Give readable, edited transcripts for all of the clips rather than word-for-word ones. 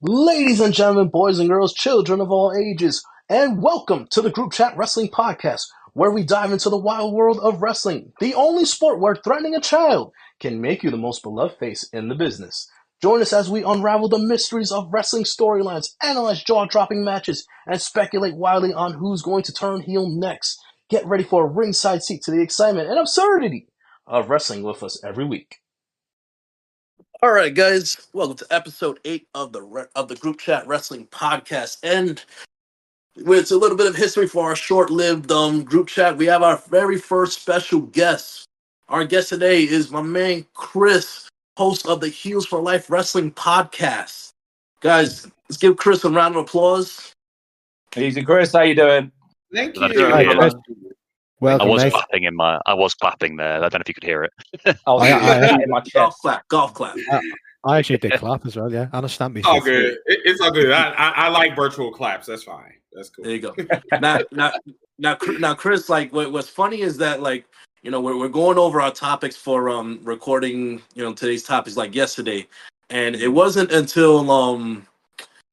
Ladies and gentlemen, boys and girls, children of all ages, and welcome to the Groupchat Wrestling Podcast, where we dive into the wild world of wrestling, the only sport where threatening a child can make you the most beloved face in the business. Join us as we unravel the mysteries of wrestling storylines, analyze jaw-dropping matches, and speculate wildly on who's going to turn heel next. Get ready for a ringside seat to the excitement and absurdity of wrestling with us every week. All right, guys, welcome to episode 8 of the Group Chat Wrestling Podcast. And with a little bit of history for our short-lived group chat, we have our very first special guest. Our guest today is my man Chris, host of the Heels for Life Wrestling Podcast. Guys, let's give Chris a round of applause. Easy, Chris. How you doing? Thank I you. don't know if you can hear that. Welcome, I was mate. clapping I was clapping there. I don't know if you could hear it. I was in my Golf chest. clap. I actually did clap as well, yeah. And a stamp me. All good. It's all good. I like virtual claps. That's fine. That's cool. There you go. Now, Chris. Like, what's funny is that, like, you know, we're going over our topics for recording, you know, today's topics like yesterday, and it wasn't until to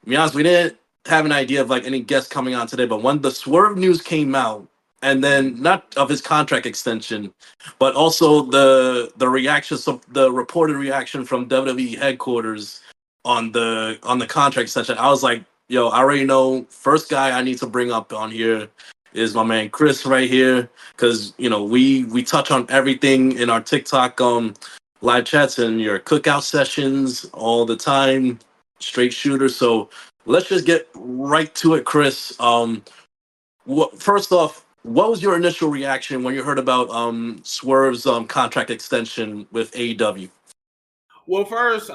be honest, we didn't have an idea of like any guests coming on today. But when the Swerve news came out, and then not of his contract extension, but also the reactions of the reported reaction from WWE headquarters on the contract extension, I was like, yo, I already know. First guy I need to bring up on here is my man Chris right here, because you know we touch on everything in our TikTok live chats and your cookout sessions all the time, straight shooter. So let's just get right to it, Chris. First off, what was your initial reaction when you heard about Swerve's contract extension with AEW? Well, first,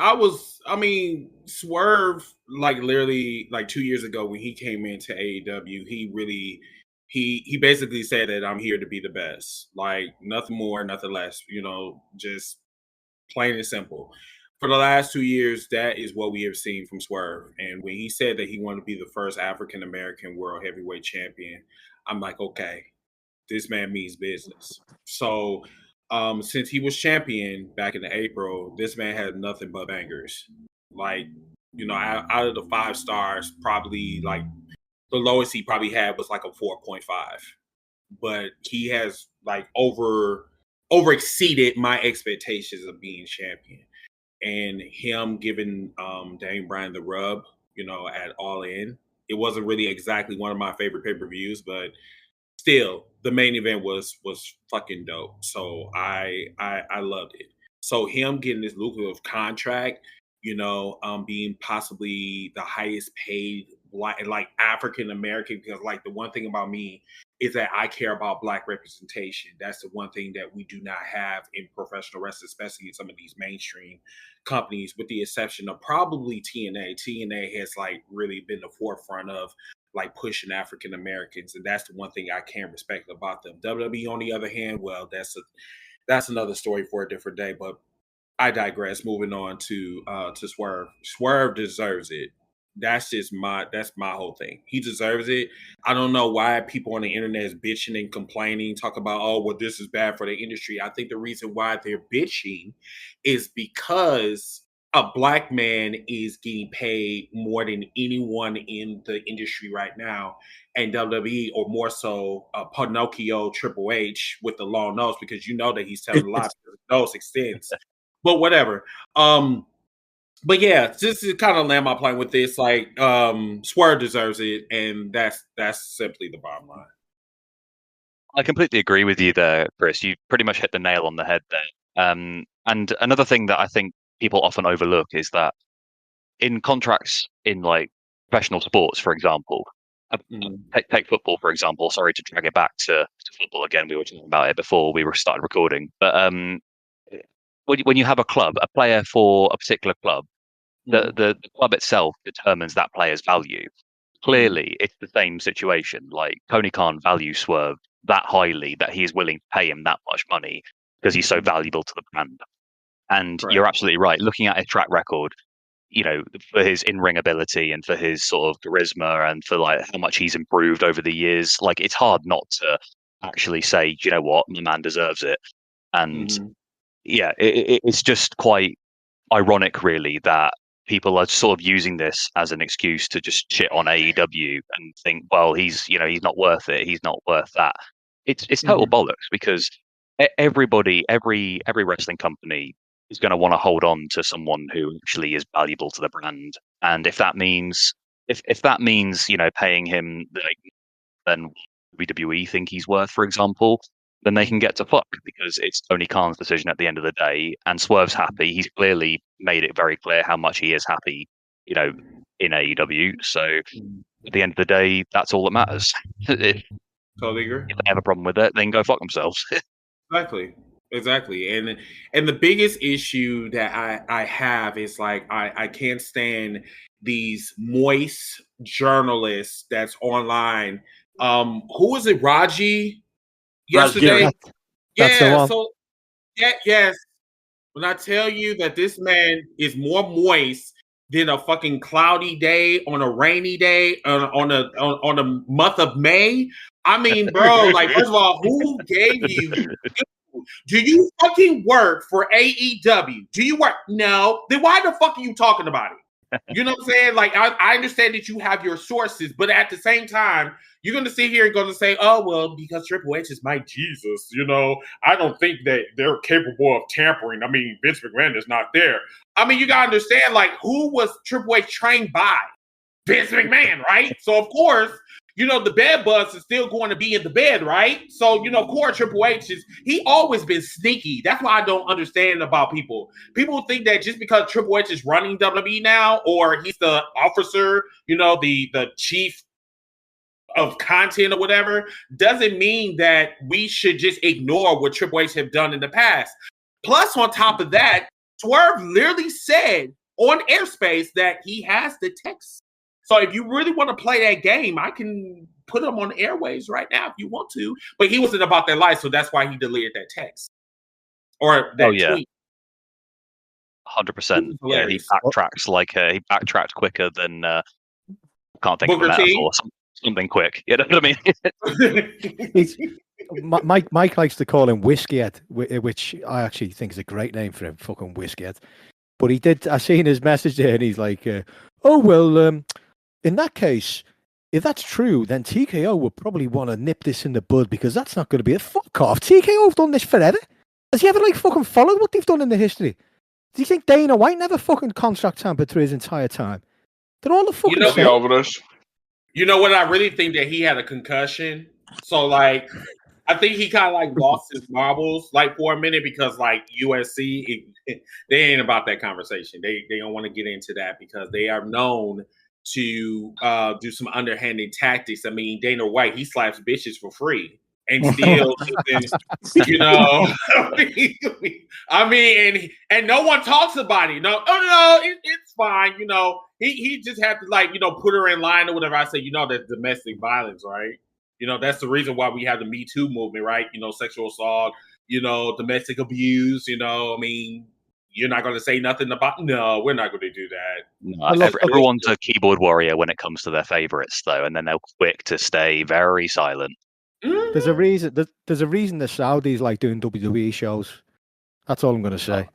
Swerve, like literally like 2 years ago when he came into AEW, he basically said that I'm here to be the best. Like nothing more, nothing less, just plain and simple. For the last 2 years, that is what we have seen from Swerve. And when he said that he wanted to be the first African American world heavyweight champion, I'm like, okay, this man means business. So since he was champion back in April, this man had nothing but bangers. Like, out of the 5 stars, probably like the lowest he probably had was like a 4.5. But he has like over exceeded my expectations of being champion. And him giving Dane Bryan the rub, at All In. It wasn't really exactly one of my favorite pay-per-views, but still, the main event was fucking dope. So I loved it. So him getting this lucrative contract, being possibly the highest paid like African American, because like the one thing about me is that I care about Black representation. That's the one thing that we do not have in professional wrestling, especially in some of these mainstream companies, with the exception of probably TNA. TNA has like really been the forefront of like pushing African Americans, and that's the one thing I can respect about them. WWE, on the other hand, well, that's another story for a different day. But I digress. Moving on to Swerve. Swerve deserves it. That's my whole thing. He deserves it. I don't know why people on the internet is bitching and complaining, talk about, oh, well, this is bad for the industry. I think the reason why they're bitching is because a Black man is getting paid more than anyone in the industry right now, and WWE, or more so Pinocchio Triple H with the long nose, because you know that he's telling a lot of nose extends. But whatever. But yeah, just to kind of land my plane with this, like Swerve deserves it, and that's simply the bottom line. I completely agree with you there, Chris. You pretty much hit the nail on the head there. And another thing that I think people often overlook is that in contracts in like professional sports, for example, take football, for example. Sorry to drag it back to football again. We were talking about it before we started recording. But when you have a club, a player for a particular club, the club itself determines that player's value. Clearly, it's the same situation. Like Tony Khan values Swerve that highly that he's willing to pay him that much money because he's so valuable to the brand. And You're absolutely right. Looking at his track record, for his in-ring ability and for his sort of charisma and for like how much he's improved over the years, like it's hard not to actually say, you know what, my man deserves it. And it's just quite ironic, really, that people are sort of using this as an excuse to just shit on AEW and think, well, he's not worth it. He's not worth that. It's total bollocks, because everybody, every wrestling company is going to want to hold on to someone who actually is valuable to the brand. And if that means paying him like than WWE think he's worth, for example, then they can get to fuck, because it's Tony Khan's decision at the end of the day. And Swerve's happy. He's clearly made it very clear how much he is happy, in AEW. So at the end of the day, that's all that matters. If Totally agree. they have a problem with it, then go fuck themselves. Exactly. And the biggest issue that I have is like I can't stand these moist journalists that's online. Who was it? Raji yesterday? That's the one. So yes. When I tell you that this man is more moist than a fucking cloudy day on a rainy day on a month of May. I mean, bro, like, first of all, who gave you? Do you fucking work for AEW? Do you work? No. Then why the fuck are you talking about it? You know what I'm saying? Like, I understand that you have your sources, but at the same time, you're going to sit here and going to say, oh, well, because Triple H is my Jesus, I don't think that they're capable of tampering. I mean, Vince McMahon is not there. I mean, you got to understand, like, who was Triple H trained by? Vince McMahon, right? So, of course, the bed bugs is still going to be in the bed, right? So, of course, Triple H he always been sneaky. That's why I don't understand about people. People think that just because Triple H is running WWE now, or he's the officer, the chief of content or whatever, doesn't mean that we should just ignore what Triple H have done in the past. Plus, on top of that, Swerve literally said on Airspace that he has the text. So if you really want to play that game, I can put him on airways right now if you want to. But he wasn't about their life, so that's why he deleted that text or that tweet. 100%. Yeah, he backtracked quicker than can't think Booker of a T? metaphor. Something quick. You know what I mean? Mike likes to call him Whiskeyhead, which I actually think is a great name for him, fucking Whiskeyhead. But he did. I seen his message there, and he's like, "Oh well, in that case, if that's true, then TKO will probably want to nip this in the bud, because that's not going to be a fuck off. TKO have done this forever. Has he ever fucking followed what they've done in the history? Do you think Dana White never fucking contract tampered through his entire time? They're all the fucking same." Over this. You know what? I really think that he had a concussion. So, I think he kind of lost his marbles for a minute, because USC, they ain't about that conversation. They don't want to get into that, because they are known to do some underhanded tactics. I mean, Dana White, he slaps bitches for free and still, I mean, and no one talks about it. No, it's fine. He just had to put her in line or whatever. I say, that's domestic violence, right? That's the reason why we have the Me Too movement, right? Sexual assault, domestic abuse, I mean, you're not going to say nothing about, no, we're not going to do that. No, everyone's a keyboard warrior when it comes to their favorites, though, and then they're quick to stay very silent. There's a reason. There's a reason the Saudis like doing WWE shows. That's all I'm going to say.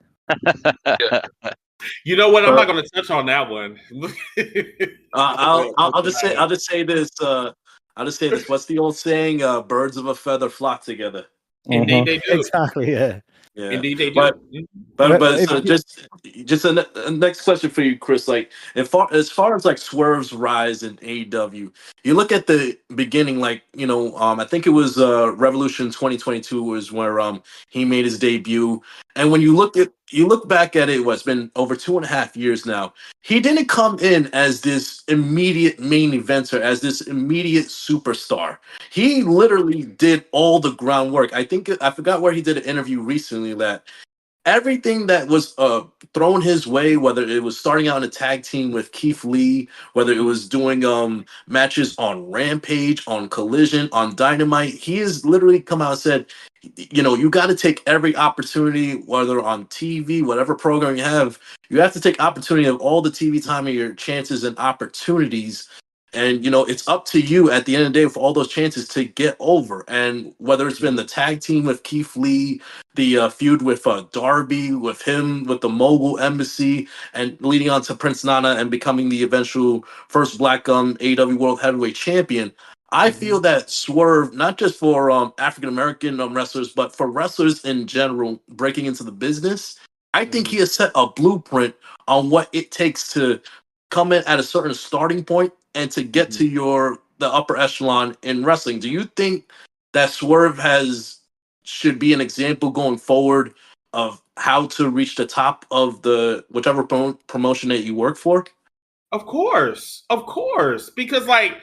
You know what? I'm not going to touch on that one. I'll just say this. What's the old saying? Birds of a feather flock together. Indeed, they do. Exactly. Yeah. Indeed, they do. But just a next question for you, Chris. As far as Swerve's rise in AEW, you look at the beginning, I think it was Revolution 2022 was where he made his debut. And when you look back at it, it's been over 2.5 years now. He didn't come in as this immediate main eventer, as this immediate superstar. He literally did all the groundwork. I forgot where he did an interview recently that everything that was thrown his way, whether it was starting out in a tag team with Keith Lee, whether it was doing matches on Rampage, on Collision, on Dynamite, he has literally come out and said, you got to take every opportunity, whether on TV, whatever program you have to take opportunity of all the TV time of your chances and opportunities And it's up to you at the end of the day for all those chances to get over. And whether it's been the tag team with Keith Lee, the feud with Darby, with him, with the Mogul Embassy, and leading on to Prince Nana and becoming the eventual first black AEW World Heavyweight Champion. I feel that Swerve, not just for African American wrestlers, but for wrestlers in general breaking into the business, I think he has set a blueprint on what it takes to come in at a certain starting point and to get to the upper echelon in wrestling. Do you think that Swerve should be an example going forward of how to reach the top of the whichever promotion that you work for? Of course, because like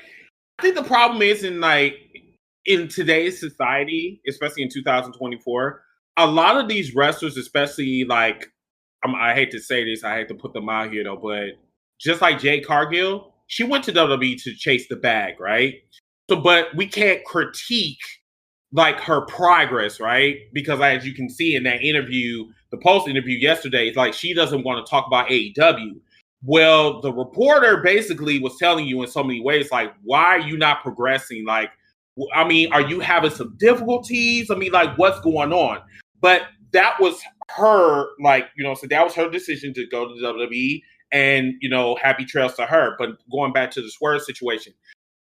I think the problem is in today's society, especially in 2024, a lot of these wrestlers, especially like I hate to say this, I hate to put them out here though, but just like Jade Cargill, she went to WWE to chase the bag, right? So, but we can't critique like her progress, right? Because as you can see in that interview, the post interview yesterday, it's like she doesn't want to talk about AEW. Well, the reporter basically was telling you in so many ways, like, why are you not progressing? Like, I mean, are you having some difficulties? I mean, like, what's going on? But that was her, like, so that was her decision to go to WWE. And, happy trails to her. But going back to the Swerve situation,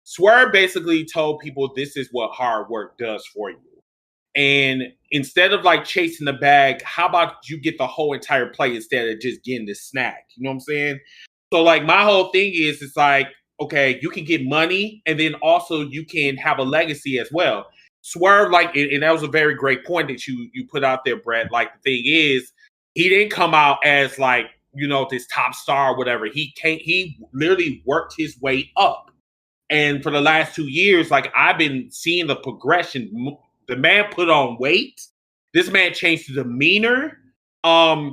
Swerve basically told people this is what hard work does for you. And instead of like chasing the bag, how about you get the whole entire play instead of just getting the snack? You know what I'm saying? So like my whole thing is, it's like, okay, you can get money and then also you can have a legacy as well. Swerve, like, and that was a very great point that you put out there, Brett. Like the thing is, he didn't come out as like, this top star or whatever. He literally worked his way up. And for the last 2 years, like I've been seeing the progression. The man put on weight. This man changed his demeanor.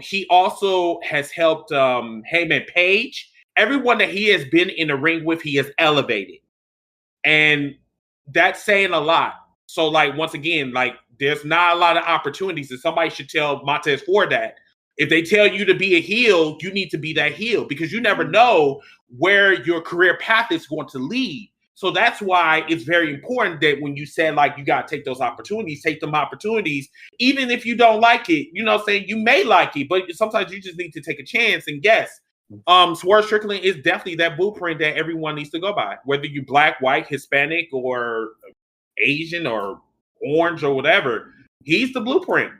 He also has helped Heyman Page. Everyone that he has been in the ring with, he has elevated. And that's saying a lot. So like, once again, like there's not a lot of opportunities, and somebody should tell Montez Ford that. If they tell you to be a heel, you need to be that heel because you never know where your career path is going to lead. So that's why it's very important that when you said like you got to take those opportunities, take them opportunities, even if you don't like it, saying you may like it, but sometimes you just need to take a chance. And yes, Swerve Strickland is definitely that blueprint that everyone needs to go by, whether you black, white, Hispanic, or Asian, or orange, or whatever. He's the blueprint.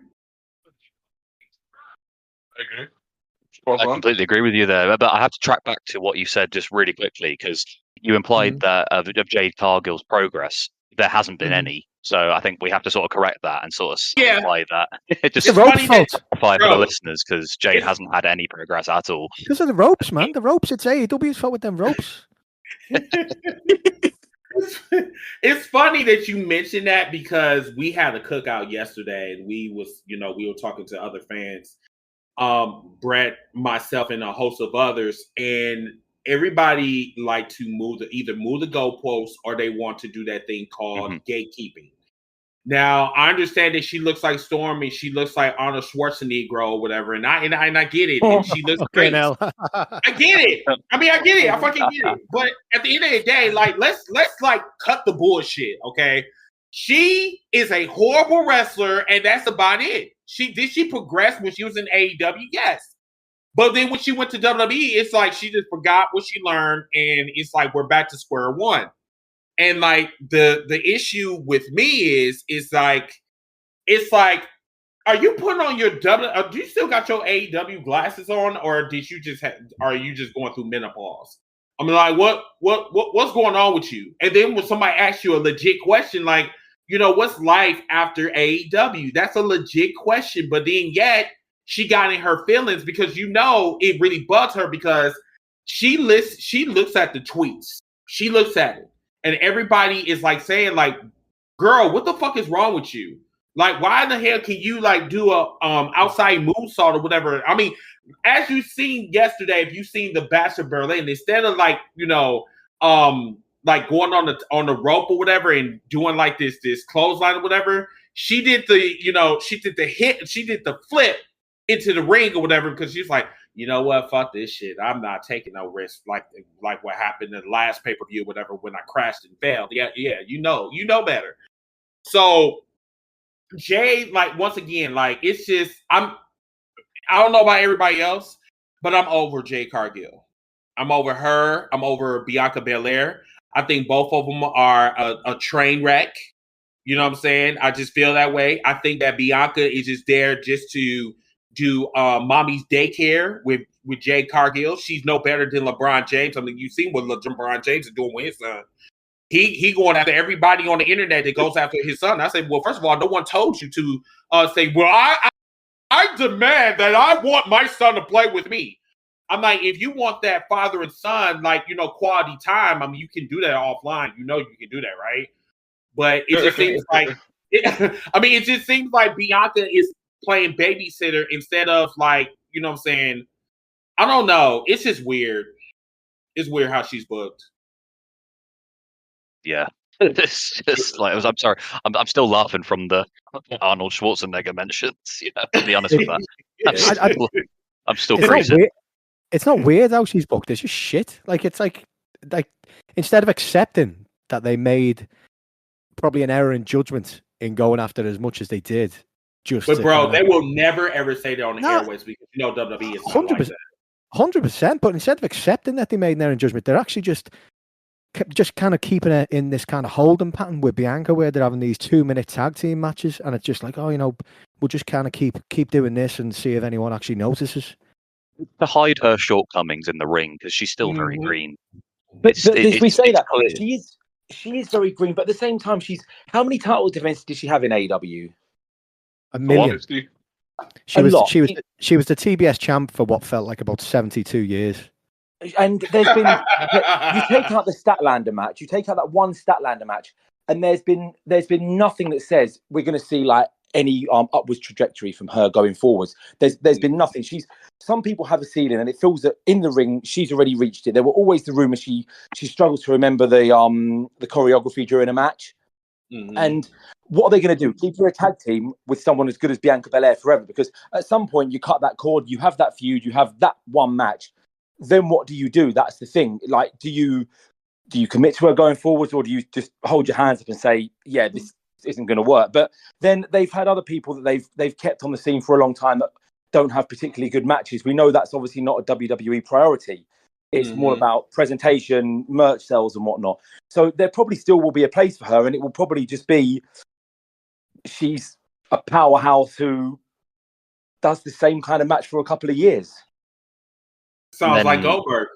I completely agree with you there, but I have to track back to what you said just really quickly because you implied that of Jade Cargill's progress, there hasn't been any. So I think we have to sort of correct that and sort of imply that. Just the rope fault for the listeners because Jade hasn't had any progress at all. Because of the ropes, man. The ropes. It's AEW's fault with them ropes. It's funny that you mentioned that because we had a cookout yesterday and we were talking to other fans. Brett, myself, and a host of others, and everybody like to either move the goalposts or they want to do that thing called gatekeeping. Now, I understand that she looks like Storm and she looks like Arnold Schwarzenegger or whatever, and I get it. And she looks great. I get it. I mean, I get it. I fucking get it. But at the end of the day, like let's like cut the bullshit, okay? She is a horrible wrestler, and that's about it. Did she progress when she was in AEW? Yes. But then when she went to WWE, it's like she just forgot what she learned, and it's like we're back to square one. And like the issue with me is like it's like, are you putting on your do you still got your AEW glasses on, or did you just are you just going through menopause? I mean, like what's going on with you? And then when somebody asks you a legit question, like, what's life after AEW? That's a legit question. But then yet she got in her feelings because it really bugs her because she looks at the tweets. She looks at it. And everybody is like saying, like, girl, what the fuck is wrong with you? Like, why in the hell can you like do a outside moonsault or whatever? I mean, as you seen yesterday, if you seen the Bachelor Berlin, instead of like, like going on the rope or whatever and doing like this clothesline or whatever, she did the hit, she did the flip, into the ring or whatever because she's like, you know what, fuck this shit. I'm not taking no risk like what happened in the last pay-per-view, whatever, when I crashed and failed. Yeah, you know better. So Jade, like, once again, like, it's just I don't know about everybody else, but I'm over Jade Cargill. I'm over her. I'm over Bianca Belair. I think both of them are a train wreck. You know what I'm saying? I just feel that way. I think that Bianca is just there just to do mommy's daycare with Jade Cargill. She's no better than LeBron James. I mean, you've seen what LeBron James is doing with his son. He going after everybody on the internet that goes after his son. I say, well, first of all, no one told you to say, well, I demand that I want my son to play with me. I'm like, if you want that father and son, like, you know, quality time, I mean, you can do that offline. You know, you can do that, right? But it just seems like, it just seems like Bianca is playing babysitter instead of, like, you know what I'm saying? I don't know. It's just weird. It's weird how she's booked. Yeah. It's just like, I'm sorry. I'm still laughing from the Arnold Schwarzenegger mentions, you know, to be honest with that. I'm still freezing. It's not weird how she's booked. It's just shit. Like, it's like instead of accepting that they made probably an error in judgment in going after as much as they did. But bro, they will never ever say that on the airways because you know WWE is 100%, like that. 100%. But instead of accepting that they made an error in judgment, they're actually just kind of keeping it in this kind of holding pattern with Bianca, where they're having these 2-minute tag team matches, and it's just like, oh, you know, we'll just kind of keep doing this and see if anyone actually notices. To hide her shortcomings in the ring because she's still very green. But we say that she is very green, but at the same time, how many title defenses did she have in AEW? A million. She was the TBS champ for what felt like about 72 years. And there's been you take out the Statlander match, you take out that one Statlander match, and there's been nothing that says we're going to see like any upwards trajectory from her going forwards. There's been nothing. Some people have a ceiling, and it feels that in the ring she's already reached it. There were always the rumors she struggles to remember the choreography during a match. Mm-hmm. And what are they going to do? Keep her a tag team with someone as good as Bianca Belair forever? Because at some point you cut that cord, you have that feud, you have that one match. Then what do you do? That's the thing. Like, do you commit to her going forwards, or do you just hold your hands up and say, yeah, this isn't going to work? But then they've had other people that they've kept on the scene for a long time that don't have particularly good matches. We know that's obviously not a WWE priority. It's more about presentation, merch sales and whatnot. So there probably still will be a place for her, and it will probably just be she's a powerhouse who does the same kind of match for a couple of years. Sounds like Goldberg.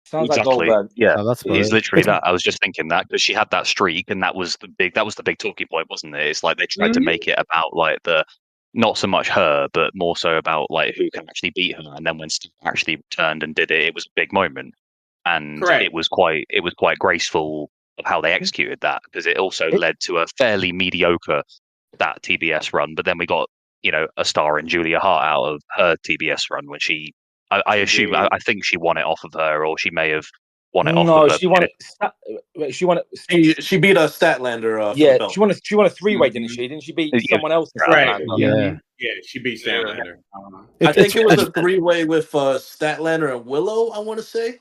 Sounds like Goldberg. Yeah, oh, that's it's literally that. I was just thinking that because she had that streak, and that was the big talking point, wasn't it? It's like they tried to make it about like not so much her, but more so about like who can actually beat her. And then when Steve actually returned and did it, it was a big moment, and it was quite graceful of how they executed that, because it also led to a fairly mediocre that TBS run. But then we got, you know, a star in Julia Hart out of her TBS run when she. I think she won it off of her, or she may have won it off of her. She won it. She beat a Statlander. Yeah, she won a 3-way, didn't she? Didn't she beat someone else? Right. Yeah, she beat Statlander. I think it was a 3-way with Statlander and Willow, I want to say.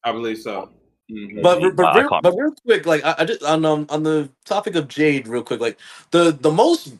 I believe so. Mm-hmm. But real quick, like I just on the topic of Jade, real quick, like the most.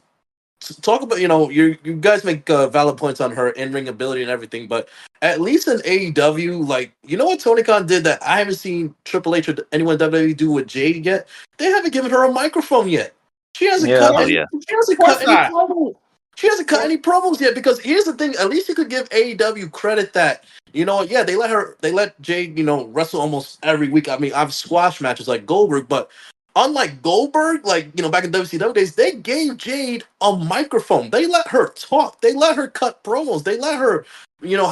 Talk about, you know, you guys make valid points on her in-ring ability and everything, but at least in AEW, like, you know what Tony Khan did that I haven't seen Triple H or anyone in WWE do with Jade yet? They haven't given her a microphone yet. She hasn't cut any promos. She hasn't cut any promos yet, because here's the thing, at least you could give AEW credit that, you know, yeah, they let Jade, you know, wrestle almost every week. I mean, I've squash matches like Goldberg, but unlike Goldberg, like, you know, back in WCW days, they gave Jade a microphone. They let her talk. They let her cut promos. They let her, you know,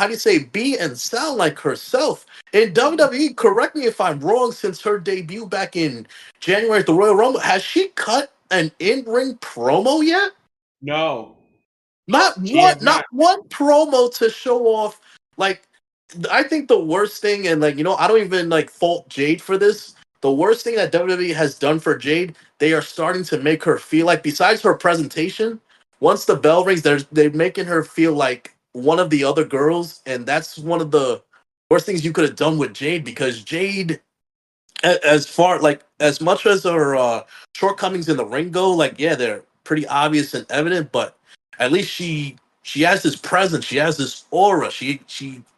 be and sound like herself. In WWE, correct me if I'm wrong, since her debut back in January at the Royal Rumble, has she cut an in-ring promo yet? No. Not one promo to show off. Like, I think the worst thing, and like, you know, I don't even like fault Jade for this. The worst thing that WWE has done for Jade, they are starting to make her feel like, besides her presentation, once the bell rings, they're making her feel like one of the other girls, and that's one of the worst things you could have done with Jade, because Jade, as far like as much as her shortcomings in the ring go, like yeah, they're pretty obvious and evident, but at least she has this presence, she has this aura, she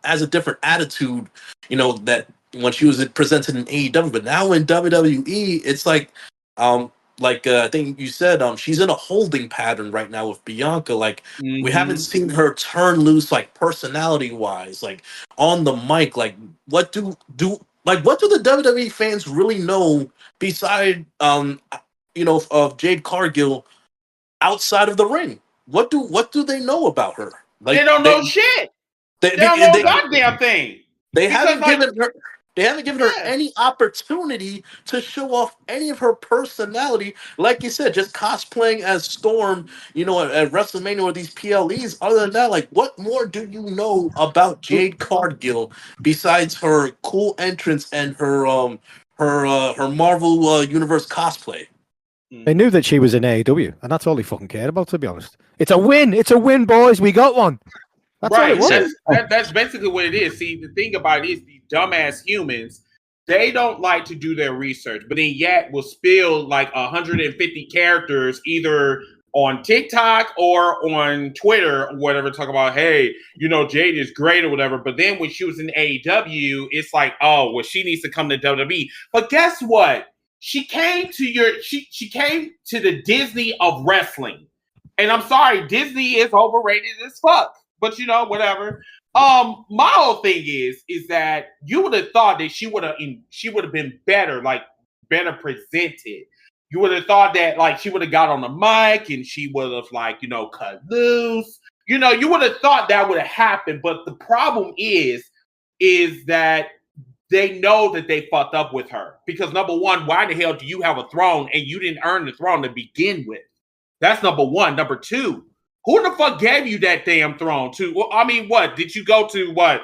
has a different attitude, that when she was presented in AEW, but now in WWE, it's like I think you said, she's in a holding pattern right now with Bianca. Like we haven't seen her turn loose, like personality wise, like on the mic. Like what do the WWE fans really know beside of Jade Cargill outside of the ring? What do they know about her? Like they don't know shit. They don't know a goddamn thing. They haven't given her any opportunity to show off any of her personality. Like you said, just cosplaying as Storm, at WrestleMania with these PLEs. Other than that, like, what more do you know about Jade Cargill besides her cool entrance and her Marvel Universe cosplay? They knew that she was in AEW, and that's all they fucking cared about, to be honest. It's a win. It's a win, boys. We got one. That's right. All it was. That's basically what it is. See, the thing about it is these dumbass humans, they don't like to do their research, but then yet will spill like 150 characters either on TikTok or on Twitter or whatever, talk about, hey, Jade is great or whatever. But then when she was in AEW, it's like, oh, well, she needs to come to WWE. But guess what? She came to she came to the Disney of wrestling. And I'm sorry, Disney is overrated as fuck. But whatever. My whole thing is that you would have thought that she would have been better presented. You would have thought that like she would have got on the mic and she would have cut loose. You would have thought that would have happened. But the problem is that they know that they fucked up with her. Because number one, why the hell do you have a throne and you didn't earn the throne to begin with? That's number one. Number two, who the fuck gave you that damn throne? I mean, what? Did you go to what?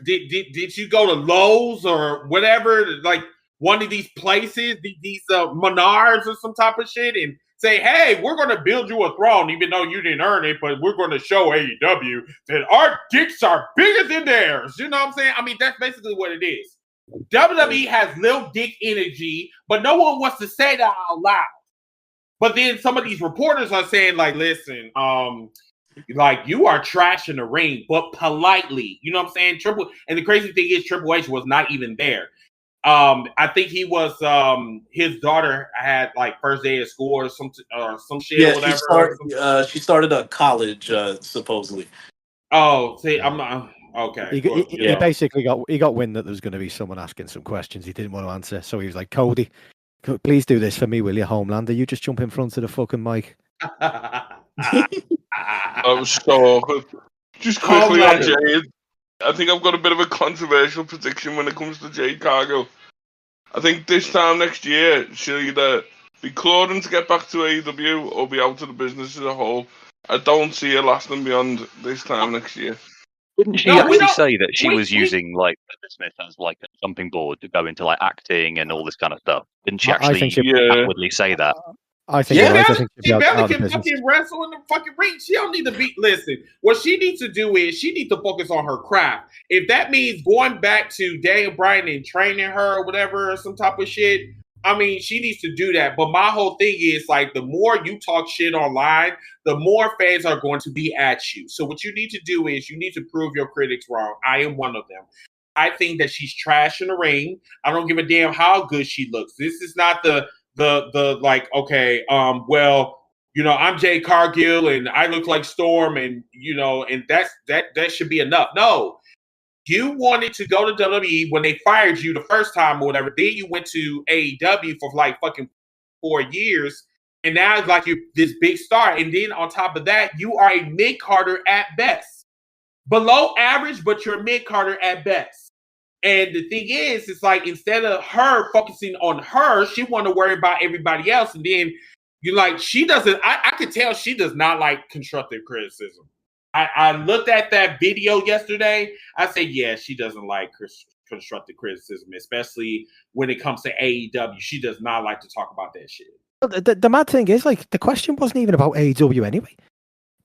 Did you go to Lowe's or whatever? Like one of these places, these Menards or some type of shit, and say, hey, we're going to build you a throne, even though you didn't earn it, but we're going to show AEW that our dicks are bigger than theirs. You know what I'm saying? I mean, that's basically what it is. WWE has little dick energy, but no one wants to say that out loud. But then some of these reporters are saying, like, listen, like you are trash in the ring, but politely. You know what I'm saying? And the crazy thing is Triple H was not even there. I think he was his daughter had like first day of school or some shit or whatever. She started a college supposedly. Oh, see, I'm not okay. He basically got wind that there was going to be someone asking some questions he didn't want to answer, so he was like, Cody, please do this for me, will you, Homelander? You just jump in front of the fucking mic. I'm so just quickly on Jade. I think I've got a bit of a controversial prediction when it comes to Jade Cargill. I think this time next year she'll either be clawing to get back to AEW or be out of the business as a whole. I don't see her lasting beyond this time next year. Didn't she actually say that she was using like the business as like a jumping board to go into like acting and all this kind of stuff? Didn't she actually outwardly say that? I think I think she can fucking wrestle in the fucking ring. She don't need to be. Listen, what she needs to do is she needs to focus on her craft. If that means going back to Daniel Bryan and training her or whatever, or some type of shit, I mean, she needs to do that. But my whole thing is like the more you talk shit online, the more fans are going to be at you. So what you need to do is you need to prove your critics wrong. I am one of them. I think that she's trash in the ring. I don't give a damn how good she looks. This is not the like, okay, well, I'm Jade Cargill and I look like Storm and, and that should be enough. No, you wanted to go to WWE when they fired you the first time or whatever. Then you went to AEW for like fucking 4 years. And now it's like you're this big star. And then on top of that, you are a mid-carder at best. Below average, but you're a mid-carder at best. And the thing is, it's like instead of her focusing on her, she want to worry about everybody else. And then you're like, she doesn't, I could tell she does not like constructive criticism. I looked at that video yesterday. I said, yeah, she doesn't like constructive criticism, especially when it comes to AEW. She does not like to talk about that shit. The mad thing is, like, the question wasn't even about AEW anyway.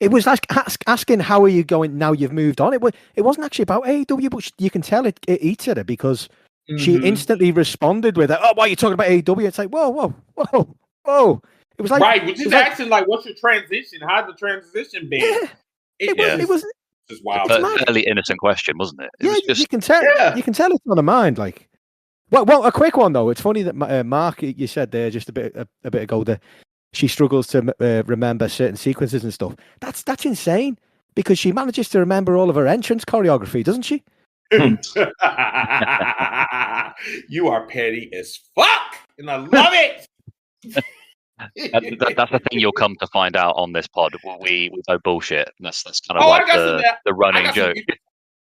it was like asking how are you going now you've moved on. It wasn't actually about AEW, but you can tell it eats at her because she instantly responded with, "Oh, why are you talking about AEW?" It's like, whoa. It was like right. We're just asking like, what's your transition? How's the transition been? Yeah, it was just wild. A fairly innocent question, wasn't it? It was just, you can tell. Yeah. You can tell it's on her mind. Like, well, a quick one though. It's funny that Mark, you said there just a bit ago that she struggles to remember certain sequences and stuff. That's insane because she manages to remember all of her entrance choreography, doesn't she? You are petty as fuck, and I love it. That's the thing you'll come to find out on this pod. We know bullshit. That's kind of like the running joke.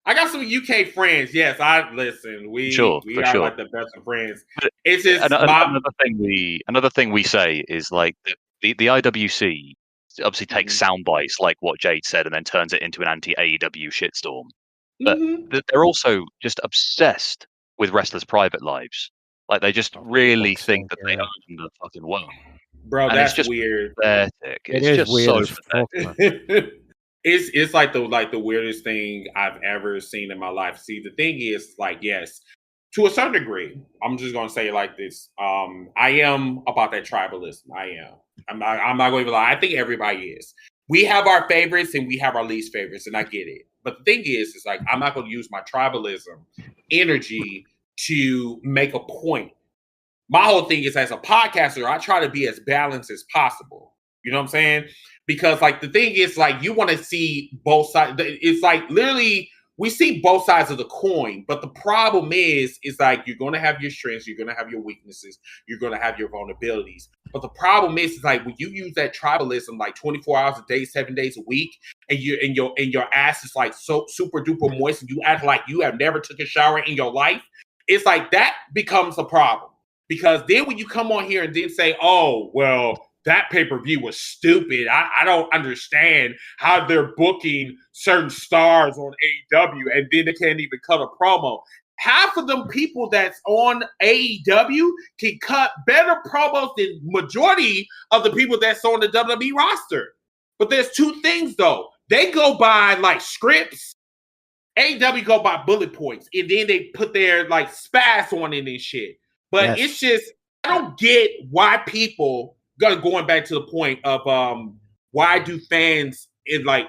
I got some UK friends. Yes, I listen. We are like the best of friends. But it's just another thing we say is like the IWC obviously takes sound bites like what Jade said and then turns it into an anti-AEW shitstorm. But they're also just obsessed with wrestlers' private lives. Like they just really think that they own the fucking world. Bro, and that's just weird. Pathetic. It's just weird so pathetic. It's like the weirdest thing I've ever seen in my life. See, the thing is, like, yes, to a certain degree, I'm just gonna say it like this. I am about that tribalism. I am. I'm not going to lie. I think everybody is. We have our favorites and we have our least favorites, and I get it. But the thing is like I'm not going to use my tribalism energy to make a point. My whole thing is, as a podcaster, I try to be as balanced as possible. You know what I'm saying? Because like the thing is, like, you want to see both sides. It's like literally we see both sides of the coin. But the problem is like you're going to have your strengths, you're going to have your weaknesses, you're going to have your vulnerabilities. But the problem is like when you use that tribalism like 24 hours a day, 7 days a week, and your ass is like so super duper moist, and you act like you have never took a shower in your life, it's like that becomes a problem. Because then when you come on here and then say, oh, well, that pay-per-view was stupid. I don't understand how they're booking certain stars on AEW and then they can't even cut a promo. Half of them people that's on AEW can cut better promos than majority of the people that's on the WWE roster. But there's two things, though. They go by, like, scripts. AEW go by bullet points. And then they put their, like, spaz on it and shit. But It's just, I don't get why people, going back to the point of why do fans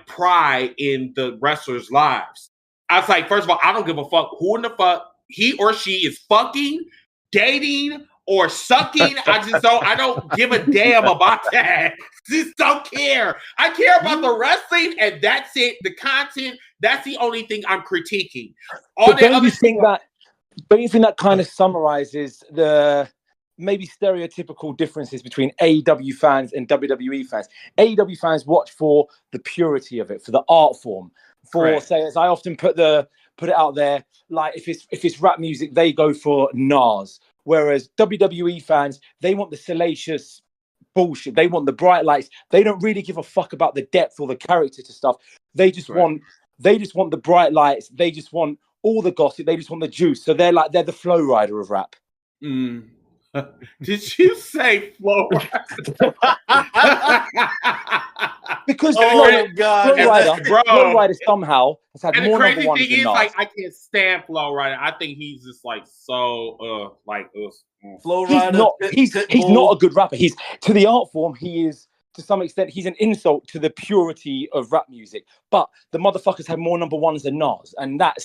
pry in the wrestlers' lives? I was like, first of all, I don't give a fuck who in the fuck he or she is fucking, dating, or sucking. I don't give a damn about that. Just don't care. I care about the wrestling, and that's it. The content, that's the only thing I'm critiquing. Don't you think that kind of summarizes the maybe stereotypical differences between AEW fans and WWE fans? AEW fans watch for the purity of it, for the art form. Say, as I often put it out there, like if it's rap music, they go for Nas. Whereas WWE fans, they want the salacious bullshit. They want the bright lights. They don't really give a fuck about the depth or the character to stuff. They just want the bright lights. They just want all the gossip. They just want the juice. So they're the flow rider of rap. Did you say flow rider? Because Flow Rider somehow has had more number ones than Nas. And the crazy thing is, like, I can't stand Flow Rider. I think he's just like so Flow Rider. He's not a good rapper. He's, to the art form, he is, to some extent, he's an insult to the purity of rap music. But the motherfuckers have more number ones than Nas, and that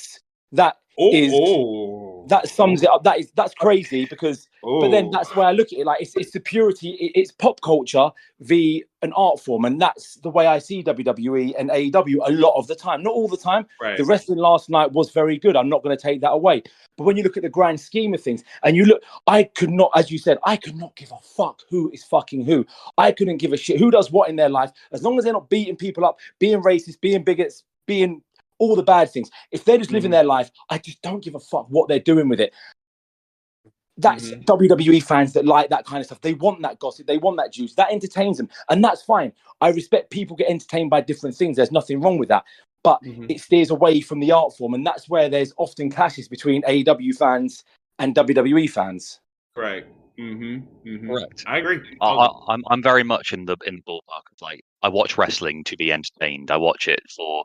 sums it up. That's crazy because, but then that's where I look at it. Like it's the purity. It's pop culture v an art form, and that's the way I see WWE and AEW a lot of the time. Not all the time. Right. The wrestling last night was very good. I'm not going to take that away. But when you look at the grand scheme of things, and you look, I could not, as you said, I could not give a fuck who is fucking who. I couldn't give a shit who does what in their life, as long as they're not beating people up, being racist, being bigots, being all the bad things. If they're just living their life, I just don't give a fuck what they're doing with it. That's WWE fans that like that kind of stuff. They want that gossip. They want that juice. That entertains them. And that's fine. I respect people get entertained by different things. There's nothing wrong with that. But it steers away from the art form. And that's where there's often clashes between AEW fans and WWE fans. Right. Correct. I agree. I'm very much in the ballpark of like I watch wrestling to be entertained. I watch it for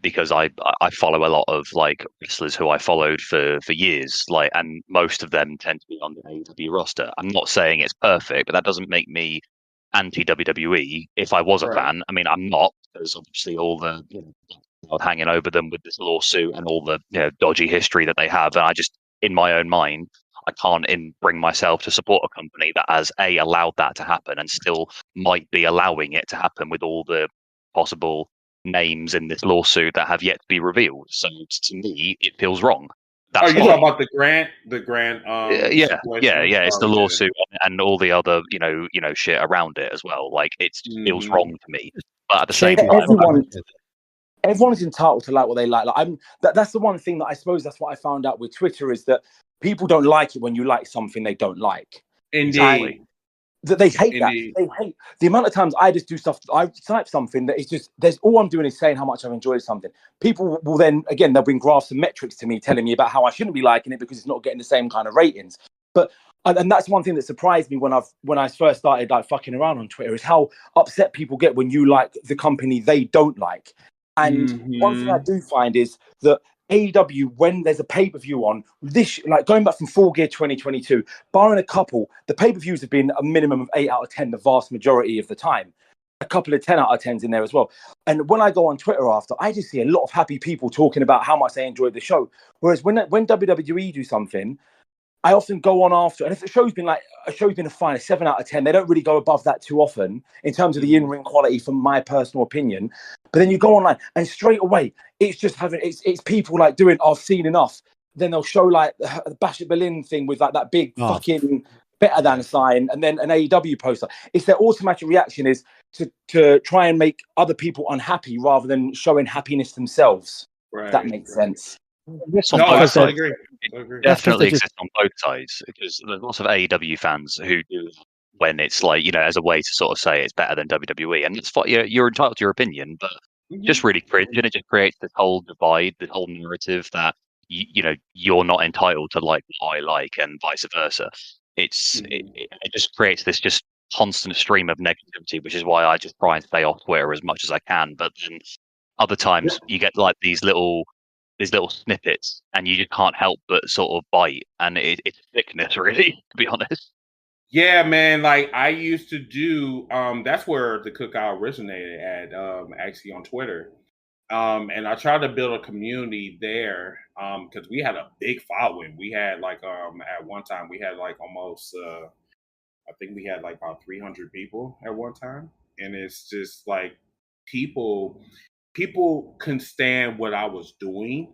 because I follow a lot of like wrestlers who I followed for years, like, and most of them tend to be on the AEW roster. I'm not saying it's perfect, but that doesn't make me anti WWE. If I was a fan, I mean, I'm not, because obviously all the hanging over them with this lawsuit and all the dodgy history that they have, and I just, in my own mind, I can't bring myself to support a company that has allowed that to happen and still might be allowing it to happen with all the possible names in this lawsuit that have yet to be revealed. So to me, it feels wrong. That's you talking about the grant? Yeah. It's the lawsuit and all the other shit around it as well. Like it feels wrong to me. But at the same time, everyone's entitled to like what they like. That's the one thing that I suppose that's what I found out with Twitter is that people don't like it when you like something they don't like. Indeed. That they hate that. They hate the amount of times I just do stuff. I type something that is just all I'm doing is saying how much I've enjoyed something. People will then again they'll bring graphs and metrics to me telling me about how I shouldn't be liking it because it's not getting the same kind of ratings. But and that's one thing that surprised me when I first started like fucking around on Twitter is how upset people get when you like the company they don't like. And one thing I do find is that AEW, when there's a pay-per-view on this, like going back from Full Gear 2022, barring a couple, the pay-per-views have been a minimum of 8 out of 10 the vast majority of the time. A couple of 10 out of 10s in there as well. And when I go on Twitter after, I just see a lot of happy people talking about how much they enjoyed the show. Whereas when WWE do something, I often go on after, and if the show's been a fine, a 7 out of 10, they don't really go above that too often in terms of the in-ring quality, from my personal opinion. But then you go online, and straight away, it's just it's people like doing, I've seen enough. Then they'll show like the Bash at Berlin thing with like that big fucking better than sign, and then an AEW poster. It's their automatic reaction is to try and make other people unhappy rather than showing happiness themselves. If that makes sense. I agree. Definitely exists on both sides, because there's lots of AEW fans who do when it's like as a way to sort of say it's better than WWE, and it's you're entitled to your opinion, but just really cringe, and it just creates this whole divide, the whole narrative that you're not entitled to like what I like, and vice versa. It just creates this just constant stream of negativity, which is why I just try and stay off Twitter as much as I can. But then other times you get like these little snippets, and you just can't help but sort of bite, and it's sickness, really, to be honest. Yeah, man. Like I used to do. That's where the cookout originated at. Actually, on Twitter. And I tried to build a community there. Because we had a big following. We had like at one time we had like almost I think we had like about 300 people at one time, and it's just like people couldn't stand what I was doing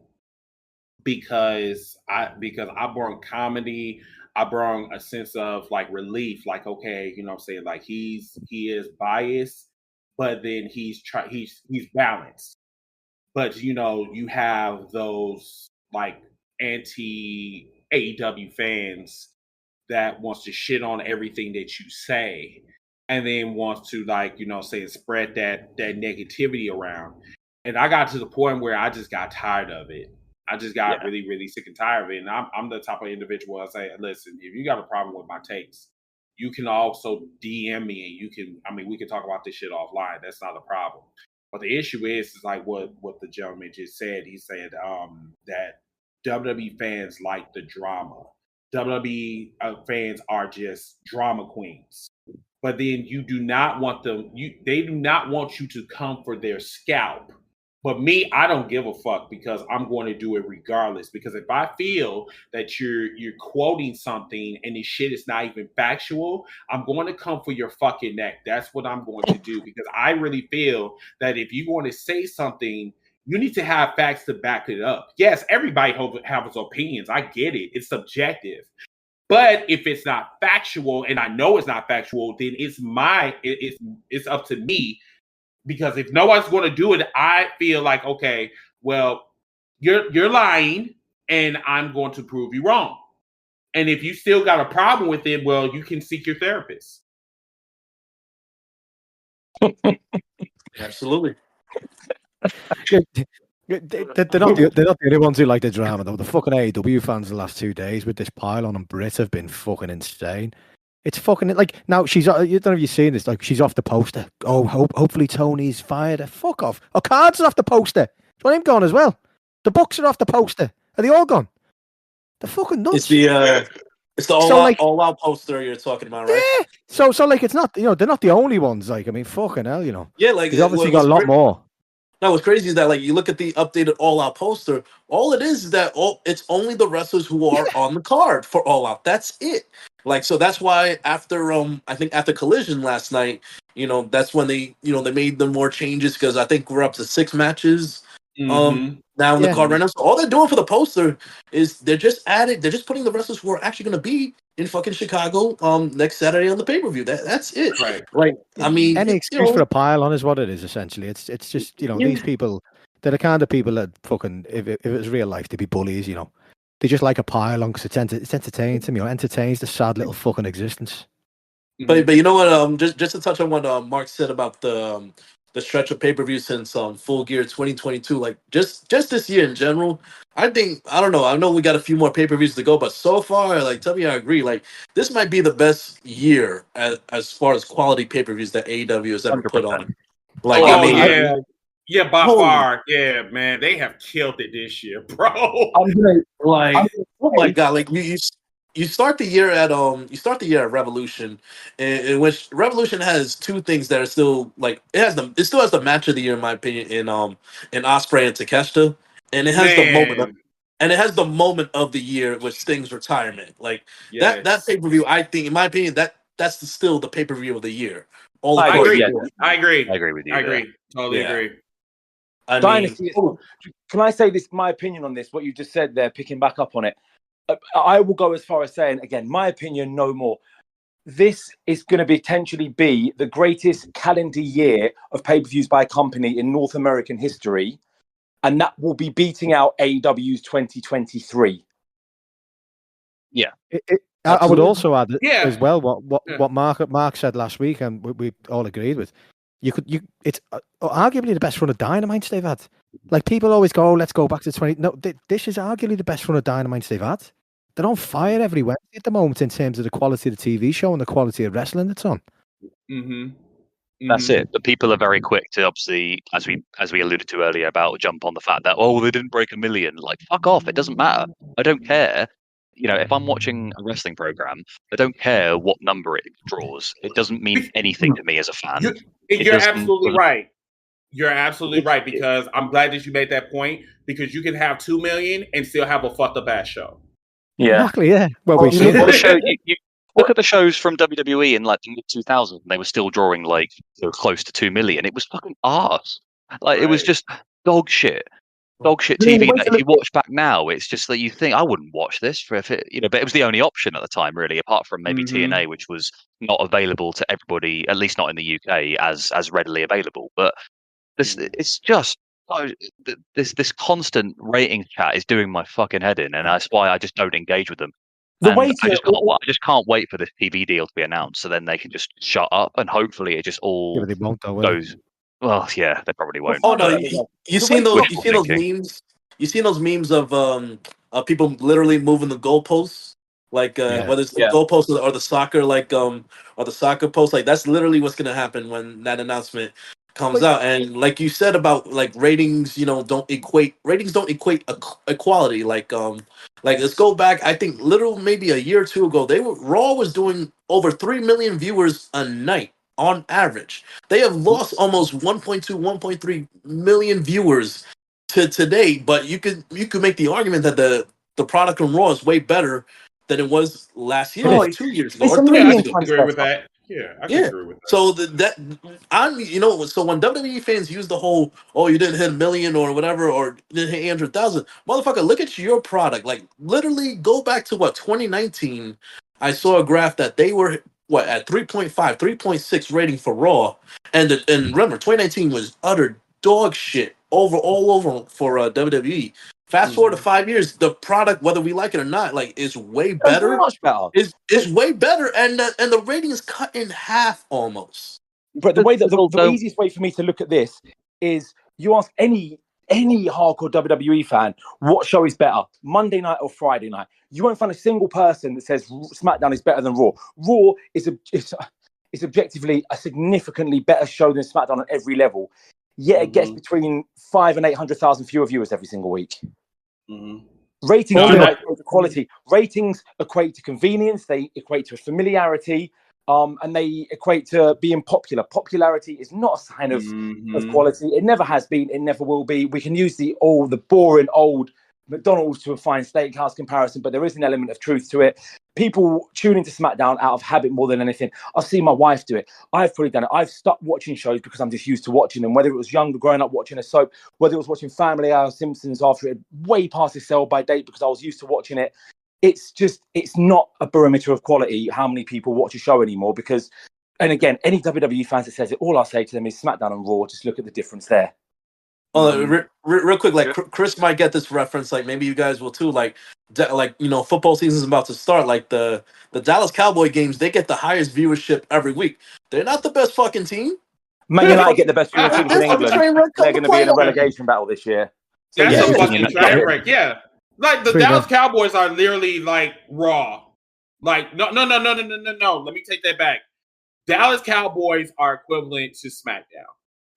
because I brought comedy. I brought a sense of like relief, like, okay, what I'm saying, like he is biased, but then he's balanced. But you have those like anti AEW fans that wants to shit on everything that you say, and then wants to like spread that negativity around. And I got to the point where I just got tired of it. I just got really, really sick and tired of it. And I'm the type of individual I say, listen, if you got a problem with my takes, you can also DM me, and we can talk about this shit offline. That's not a problem. But the issue is like what the gentleman just said. He said that WWE fans like the drama. WWE fans are just drama queens. But then you do not want them. They do not want you to come for their scalp. But me, I don't give a fuck, because I'm going to do it regardless. Because if I feel that you're quoting something and this shit is not even factual, I'm going to come for your fucking neck. That's what I'm going to do. Because I really feel that if you're going to say something, you need to have facts to back it up. Yes, everybody has opinions. I get it. It's subjective. But if it's not factual, and I know it's not factual, then it's up to me. Because if no one's going to do it, I feel like, okay, well, you're lying, and I'm going to prove you wrong. And if you still got a problem with it, well, you can seek your therapist. Absolutely. They're not the only ones who like the drama, though. The fucking AEW fans the last 2 days with this pile on and Brit have been fucking insane. It's fucking like now she's. You don't know if you've seen this. Like she's off the poster. Oh, hopefully Tony's fired. Fuck off. Oh, Cards are off the poster. So I'm gone as well. The Bucks are off the poster. Are they all gone? They're fucking nuts. It's the all out poster you're talking about, right? Yeah. So like it's not they're not the only ones. Like I mean, fucking hell, Yeah, like he's obviously got a lot more. No, what's crazy is that like you look at the updated All Out poster, all it is that it's only the wrestlers who are on the card for All Out. That's it. Like so that's why after I think after Collision last night, that's when they they made the more changes because I think we're up to 6 matches now in the card right now. So all they're doing for the poster is they're just putting the wrestlers who are actually going to be in fucking Chicago next Saturday on the pay-per-view. That's it. Right. Like I mean, any excuse for a pile on is what it is essentially. It's just these people, they're the kind of people that fucking if it was real life they'd be bullies. They just like a pile on because it's entertaining to me. Entertains the sad little fucking existence. But you know what? Just to touch on what Mark said about the stretch of pay-per-view since Full Gear 2022, like just this year in general, I don't know. I know we got a few more pay-per-views to go, but so far, like tell me I agree. Like this might be the best year as far as quality pay-per-views that AEW has ever 100%. put on. Like yeah, by far, yeah, man, they have killed it this year, bro. Oh my god, like you start the year at Revolution, in which Revolution has 2 things that are still like it still has the match of the year in my opinion in Ospreay and Takeshita, and it has the moment of the year with Sting's retirement. Like that pay-per-view, I think in my opinion that's still the pay-per-view of the year. I agree. I agree with you. I agree. Totally agree. Dynasty. Can I say this? My opinion on this, what you just said there, picking back up on it. I will go as far as saying again, my opinion, no more. This is going to potentially be the greatest calendar year of pay-per-views by a company in North American history, and that will be beating out AEW's 2023. Yeah, I would also add as well what Mark said last week, and we all agreed with. It's arguably the best run of Dynamites they've had. Like people always go, let's go back to 20. No, this is arguably the best run of Dynamites they've had. They're on fire every Wednesday at the moment in terms of the quality of the TV show and the quality of wrestling that's on. That's it. But people are very quick to obviously, as we alluded to earlier, about jump on the fact that they didn't break 1 million. Like fuck off, it doesn't matter. I don't care. If I'm watching a wrestling program, I don't care what number it draws. It doesn't mean anything to me as a fan. You're absolutely right. You're absolutely right, because I'm glad that you made that point, because you can have 2 million and still have a fucked up ass show. Yeah. Exactly, yeah. Well, we see you look at the shows from WWE in like the mid-2000s, they were still drawing like close to 2 million. It was fucking arse. Like it was just dog shit TV that if you watch back now, it's just that you think I wouldn't watch this but it was the only option at the time, really, apart from maybe TNA, which was not available to everybody, at least not in the UK as readily available. But it's just this constant ratings chat is doing my fucking head in, and that's why I just don't engage with them. I just can't wait for this TV deal to be announced, so then they can just shut up, and hopefully it just all goes. Well, yeah, they probably won't. Oh no, you seen those memes? You seen those memes of people literally moving the goalposts, like whether it's the goalposts or the soccer, or the soccer post. Like that's literally what's gonna happen when that announcement comes out. And like you said about like ratings, don't equate equality. Like let's go back. I think maybe a year or two ago, Raw was doing over 3 million viewers a night. On average, they have lost almost 1.2, 1.3 million viewers to today. But you could make the argument that the product on Raw is way better than it was last year, or 2 years ago, or 3 years ago. I agree with that. I can agree with that. So so when WWE fans use the whole you didn't hit 1 million or whatever, or you didn't hit 800,000, motherfucker, look at your product. Like literally, go back to 2019. I saw a graph that they were. At 3.5, 3.6 rating for Raw, and remember 2019 was utter dog shit all over for WWE. Fast forward to 5 years, the product, whether we like it or not, like is way better. Much better. Is way better, and the rating is cut in half almost. But the easiest way for me to look at this is you ask any any hardcore WWE fan, what show is better, Monday night or Friday night? You won't find a single person that says SmackDown is better than Raw. Raw is objectively a significantly better show than SmackDown on every level. Yet it gets between 500,000 and 800,000 fewer viewers every single week. Ratings do not equate to quality. Ratings equate to convenience. They equate to familiarity. And they equate to being popular. Popularity is not a sign of quality. It never has been. It never will be. We can use the boring old McDonald's to a fine steakhouse comparison, but there is an element of truth to it. People tune into SmackDown out of habit more than anything. I've seen my wife do it. I've probably done it. I've stopped watching shows because I'm just used to watching them, whether it was younger, growing up watching a soap, whether it was watching Family Hour, Simpsons after it way past its sell by date because I was used to watching it. It's not a barometer of quality how many people watch a show anymore because, and again, any WWE fans that says it, all I say to them is SmackDown and Raw, just look at the difference there. Real quick, like Chris might get this reference, like maybe you guys will too. Like football season's about to start. Like the Dallas Cowboy games, they get the highest viewership every week. They're not the best fucking team. Man United get the best viewership in England. They're going to be in a relegation battle this year. So that's a fucking train wreck, yeah. Like the Dallas Cowboys are literally like Raw. Like no. Let me take that back. Dallas Cowboys are equivalent to SmackDown.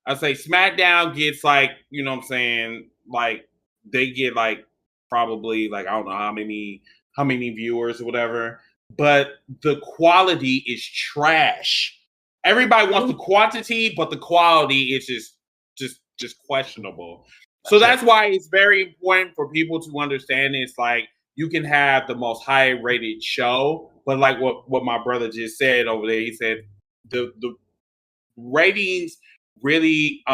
I say SmackDown gets like, you know what I'm saying, like they get like probably like I don't know how many viewers or whatever, but the quality is trash. Everybody wants the quantity, but the quality is just questionable. So that's why it's very important for people to understand it's like you can have the most high rated show, but like what my brother just said over there, he said the ratings really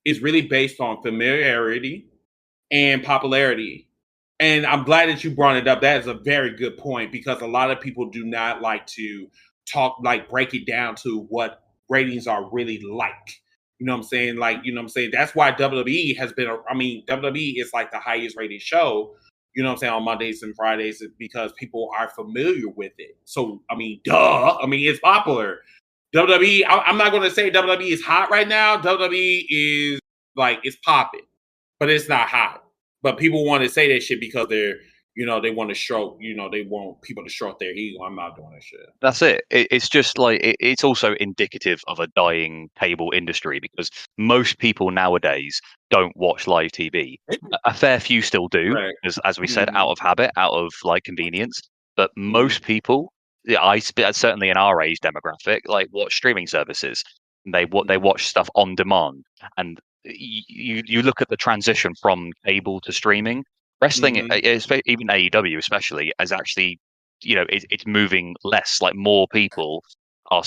is really based on familiarity and popularity. And I'm glad that you brought it up. That is a very good point because a lot of people do not like to break it down to what ratings are really like. You know what I'm saying? Like, you know what I'm saying? That's why WWE has been, WWE is like the highest rated show, you know what I'm saying, on Mondays and Fridays because people are familiar with it. So, it's popular. WWE, I'm not going to say WWE is hot right now. WWE is like, it's popping, but it's not hot. But people want to say that shit because they're, they want to stroke, they want people to stroke their ego. I'm not doing that shit. That's it. It's just like, it's also indicative of a dying cable industry because most people nowadays don't watch live TV. A fair few still do, right. As we said, out of habit, out of like convenience. But most people, certainly in our age demographic, like watch streaming services. They watch stuff on demand, and you look at the transition from cable to streaming. Wrestling, even AEW especially, is actually, it's moving less. Like more people are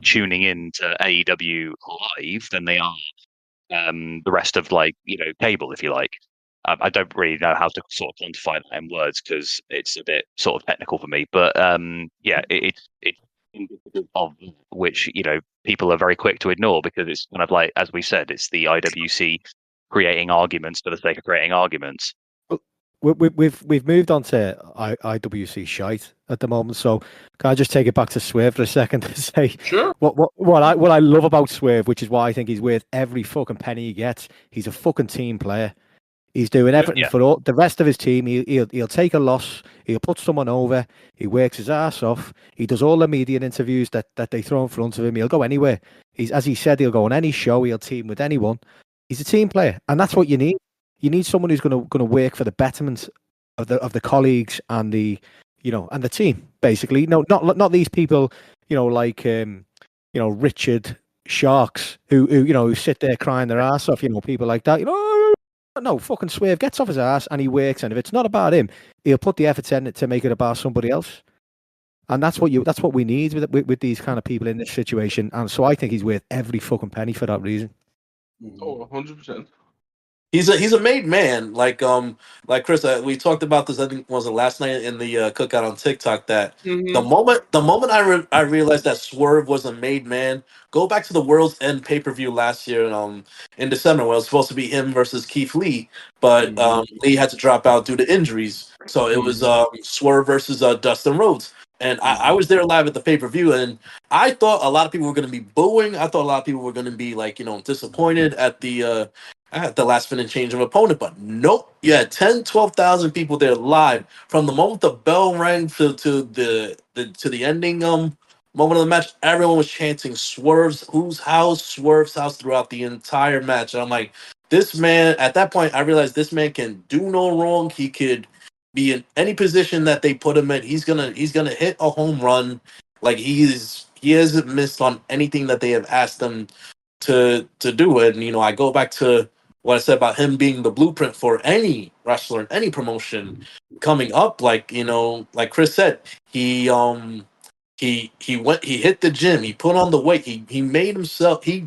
tuning in to AEW live than they are the rest of cable, if you like. I don't really know how to sort of quantify that in words because it's a bit sort of technical for me. But it's indicative of which people are very quick to ignore because it's kind of like, as we said, it's the IWC creating arguments for the sake of creating arguments. We've moved on to IWC shite at the moment. So can I just take it back to Swerve for a second to say sure what I love about Swerve, which is why I think he's worth every fucking penny he gets. He's a fucking team player. He's doing everything for all the rest of his team. He'll take a loss. He'll put someone over. He works his ass off. He does all the media interviews that they throw in front of him. He'll go anywhere. As he said, he'll go on any show. He'll team with anyone. He's a team player, and that's what you need. You need someone who's going to work for the betterment of the colleagues and the and the team. Basically, not these people. Richard Sharks who sit there crying their ass off. People like that. No, fucking Swerve gets off his ass and he works, and if it's not about him, he'll put the effort in to make it about somebody else. And that's what we need with these kind of people in this situation. And so I think he's worth every fucking penny for that reason. Oh, 100%. He's a made man. Like Chris, we talked about this. I think was the last night in the cookout on TikTok. That the moment I realized that Swerve was a made man. Go back to the World's End pay-per-view last year in December, where it was supposed to be him versus Keith Lee, but Lee had to drop out due to injuries. So it was Swerve versus Dustin Rhodes. And I was there live at the pay-per-view, and I thought a lot of people were going to be booing. I thought a lot of people were going to be disappointed at the at the last minute change of opponent. But nope, you had 10, 12,000 people there live from the moment the bell rang to the ending moment of the match. Everyone was chanting Swerve's Swerve's house throughout the entire match. And I'm like, this man, at that point, I realized this man can do no wrong. He could be in any position that they put him in. He's gonna hit a home run. Like he hasn't missed on anything that they have asked him to do it. And I go back to what I said about him being the blueprint for any wrestler in any promotion coming up. Like like Chris said, he hit the gym, he put on the weight, he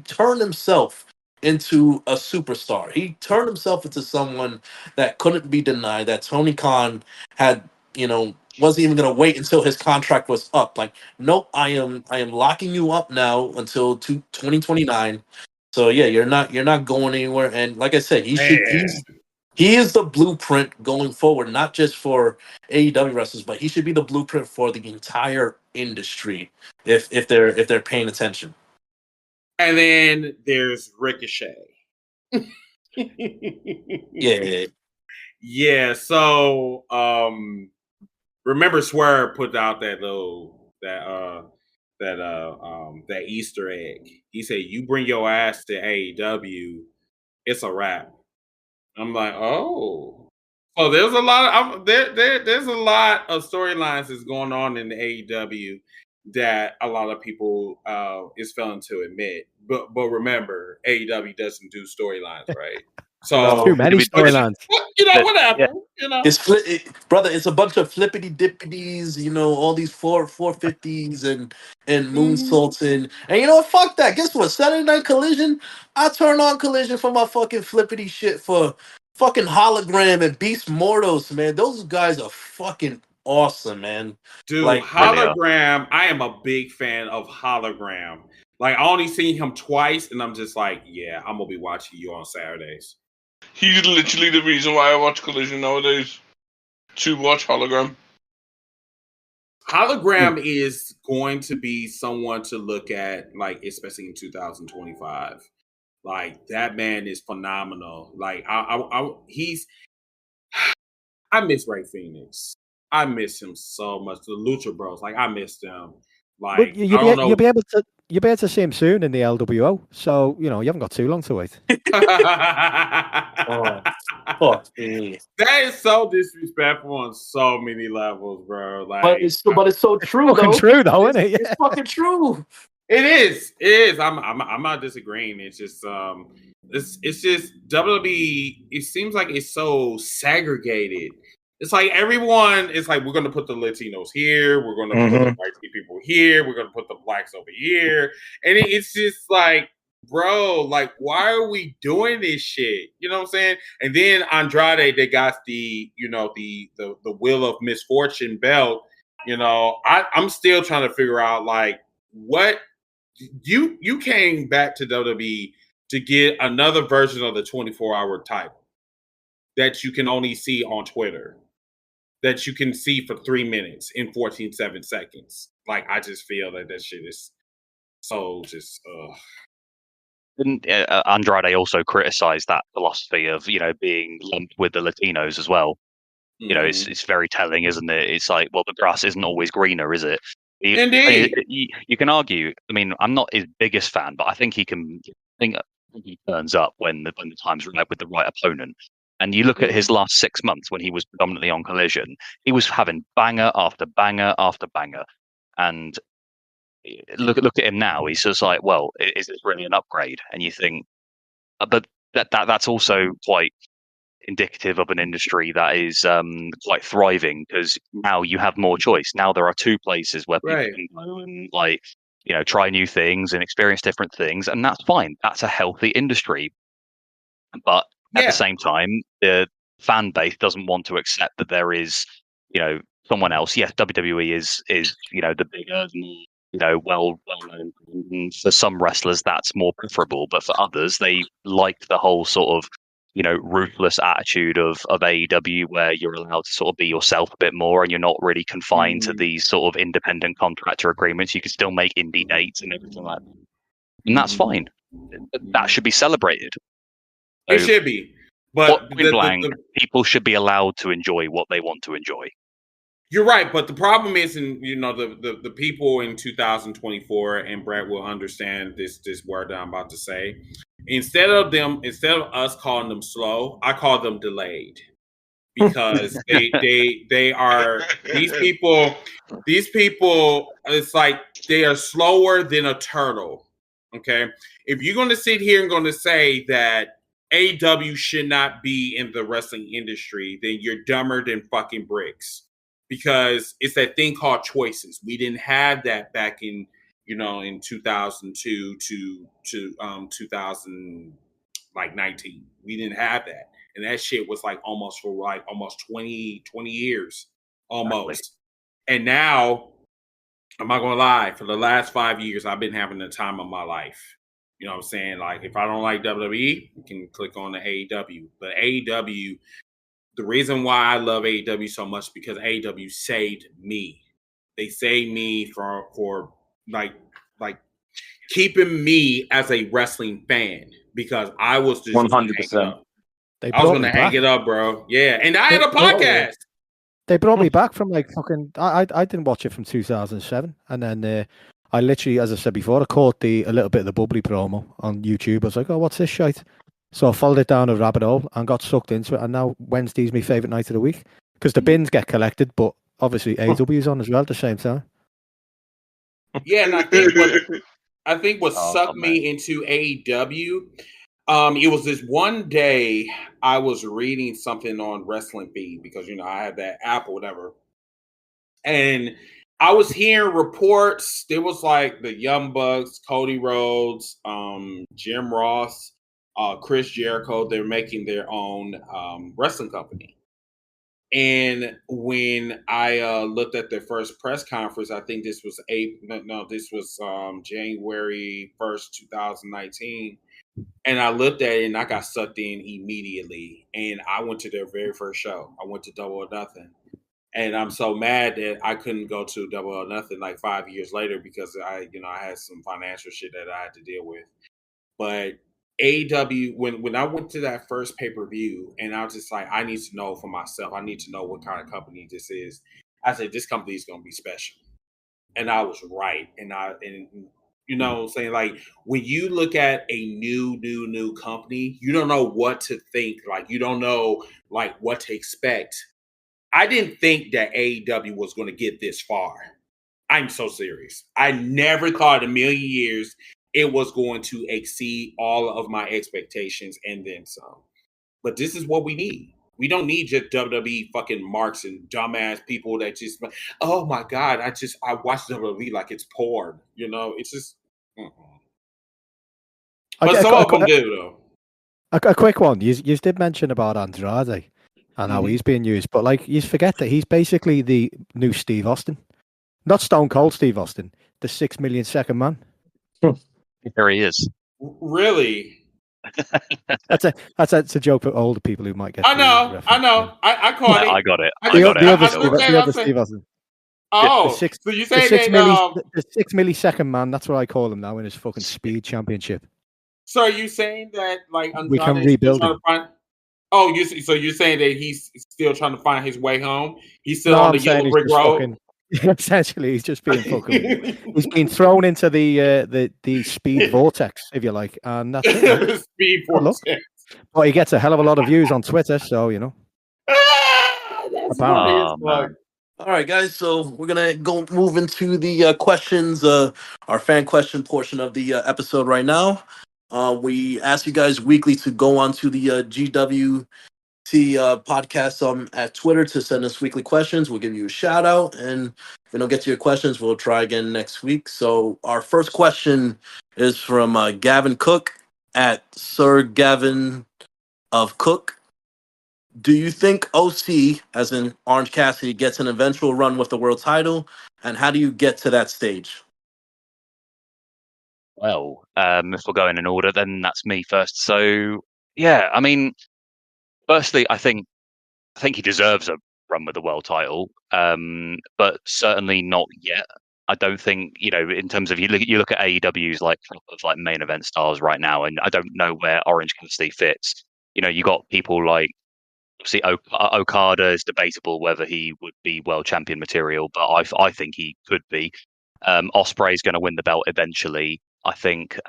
turned himself into a superstar. He turned himself into someone that couldn't be denied, that Tony Khan had, wasn't even going to wait until his contract was up. Like, nope, I am locking you up now until 2029. So yeah, you're not going anywhere. And like I said, he is the blueprint going forward, not just for AEW wrestlers, but he should be the blueprint for the entire industry if they're paying attention. And then there's Ricochet. Yeah. Yeah, so remember Swerve put out that Easter egg. He said, "You bring your ass to AEW, it's a wrap." I'm like, oh. So there's a lot of there's a lot of storylines that's going on in the AEW that a lot of people is failing to admit. But remember, AEW doesn't do storylines, right? So too many storylines. Whatever. Yeah. Brother, it's a bunch of flippity dippities, all these 450s and moonsaults and fuck that. Guess what? Saturday Night Collision, I turn on Collision for my fucking flippity shit for fucking Hologram and Beast Mortos, man. Those guys are fucking awesome, man. Dude, Like, Hologram, I am a big fan of Hologram. Like, I only seen him twice, and I'm just like, yeah, I'm gonna be watching you on Saturdays. He's literally the reason why I watch Collision nowadays. To watch Hologram. Hologram is going to be someone to look at, like, especially in 2025. Like, that man is phenomenal. Like, I miss Ray Phoenix. I miss him so much. The Lucha Bros, like, I miss them. Like, you'll be able to see him soon in the LWO. So you haven't got too long to wait. oh, fuck me. That is so disrespectful on so many levels, bro. Like, but it's so true. Fucking true, though, isn't it? Yeah. It's fucking true. It is. I'm not disagreeing. It's just it's just WWE. It seems like it's so segregated. It's like everyone is like, we're going to put the Latinos here. We're going to put the white people here. We're going to put the blacks over here. And it's just like, bro, like, why are we doing this shit? You know what I'm saying? And then Andrade, they got the Wheel of Misfortune belt. I'm still trying to figure out, like, what you came back to WWE to get another version of the 24-hour title that you can only see on Twitter, that you can see for 3 minutes in 14.7 seconds. Like, I just feel that shit is so just. Didn't Andrade also criticized that philosophy of being lumped with the Latinos as well? It's very telling, isn't it? It's like, well, the grass isn't always greener, is it? Indeed. You can argue. I mean, I'm not his biggest fan, but I think he can. I think he turns up when the time's right with the right opponent. And you look at his last 6 months when he was predominantly on Collision, he was having banger after banger after banger. And look at him now. He's just like, well, is this really an upgrade? And you think, but that's also quite indicative of an industry that is quite thriving, because now you have more choice. Now there are two places where people can go and, like, try new things and experience different things, and that's fine. That's a healthy industry. But at the same time, the fan base doesn't want to accept that there is, someone else. Yes, WWE is the bigger, well-known. For some wrestlers, that's more preferable, but for others, they like the whole sort of, ruthless attitude of AEW, where you're allowed to sort of be yourself a bit more, and you're not really confined to these sort of independent contractor agreements. You can still make indie dates and everything like that, and that's fine. That should be celebrated. It So, should be. But point blank, people should be allowed to enjoy what they want to enjoy. You're right, but the problem is, the people in 2024, and Brad will understand this word that I'm about to say. Instead of us calling them slow, I call them delayed, because they are these people. It's like they are slower than a turtle. Okay, if you're going to sit here and going to say that AEW should not be in the wrestling industry, then you're dumber than fucking bricks. Because it's that thing called choices. We didn't have that back in 2002 to 2019. We didn't have that, and that shit was like almost 20 years almost. Exactly. And now, I'm not gonna lie, for the last 5 years, I've been having the time of my life. You know what I'm saying? Like, if I don't like WWE, you can click on the AEW. But AEW, the reason why I love AEW so much, because AEW saved me. They saved me for like keeping me as a wrestling fan, because I was just 100%. I was going to hang it up, bro. Yeah, and I had a podcast. They brought me back from like fucking. I didn't watch it from 2007, and then I literally, as I said before, I caught a little bit of the bubbly promo on YouTube. I was like, oh, what's this shite? So I followed it down a rabbit hole and got sucked into it. And now Wednesday's my favourite night of the week, because the bins get collected, but obviously AEW's on as well at the same time. Yeah, and I think what sucked me into AEW, it was this one day I was reading something on Wrestling Feed, because I had that app or whatever, and I was hearing reports. There was like the Young Bucks, Cody Rhodes, Jim Ross, Chris Jericho. They're making their own wrestling company. And when I looked at their first press conference, I think this was January 1st, 2019. And I looked at it and I got sucked in immediately. And I went to their very first show. I went to Double or Nothing. And I'm so mad that I couldn't go to Double or Nothing like 5 years later, because I had some financial shit that I had to deal with. But AEW, when I went to that first pay-per-view, and I was just like, I need to know for myself. I need to know what kind of company this is. I said, this company is going to be special. And I was right. And you know what I'm saying? Like, when you look at a new company, you don't know what to think. Like, you don't know like what to expect. I didn't think that AEW was going to get this far. I'm so serious. I never thought in a million years it was going to exceed all of my expectations and then some. But this is what we need. We don't need just WWE fucking marks and dumbass people that just, oh my God, I watch WWE like it's porn. It's just. But some of them do, though. A quick one. You did mention about Andrade and how he's being used, but like, you forget that he's basically the new Steve Austin. Not Stone Cold Steve Austin, the 6 million second man. There he is. Really? That's a joke for older people who might get. I know. I caught it. I got it. The other Steve Austin. Oh, so you say that the 6 millisecond man? That's what I call him now in his fucking speed championship. So are you saying that like we can rebuild him? So you're saying that he's still trying to find his way home? He's still on the yellow brick road. Essentially, he's just being fucking. He's been thrown into the speed vortex, if you like, and that's it. Speed vortex. Well, he gets a hell of a lot of views on Twitter, so That's funny as fuck. All right, guys. So we're gonna move into the questions, our fan question portion of the episode right now. We ask you guys weekly to go onto the GWT podcast at Twitter to send us weekly questions. We'll give you a shout out, and if we don't get to your questions, we'll try again next week. So our first question is from Gavin Cook at Sir Gavin of Cook. Do you think OC, as in Orange Cassidy, gets an eventual run with the world title, and how do you get to that stage? Well, if we're going in order, then that's me first. So, yeah, I mean, firstly, I think he deserves a run with the world title, but certainly not yet. I don't think, in terms of you look at AEW's like main event stars right now, and I don't know where Orange Cassidy fits. you got people like, obviously Okada is debatable whether he would be world champion material, but I think he could be. Osprey's going to win the belt eventually. I think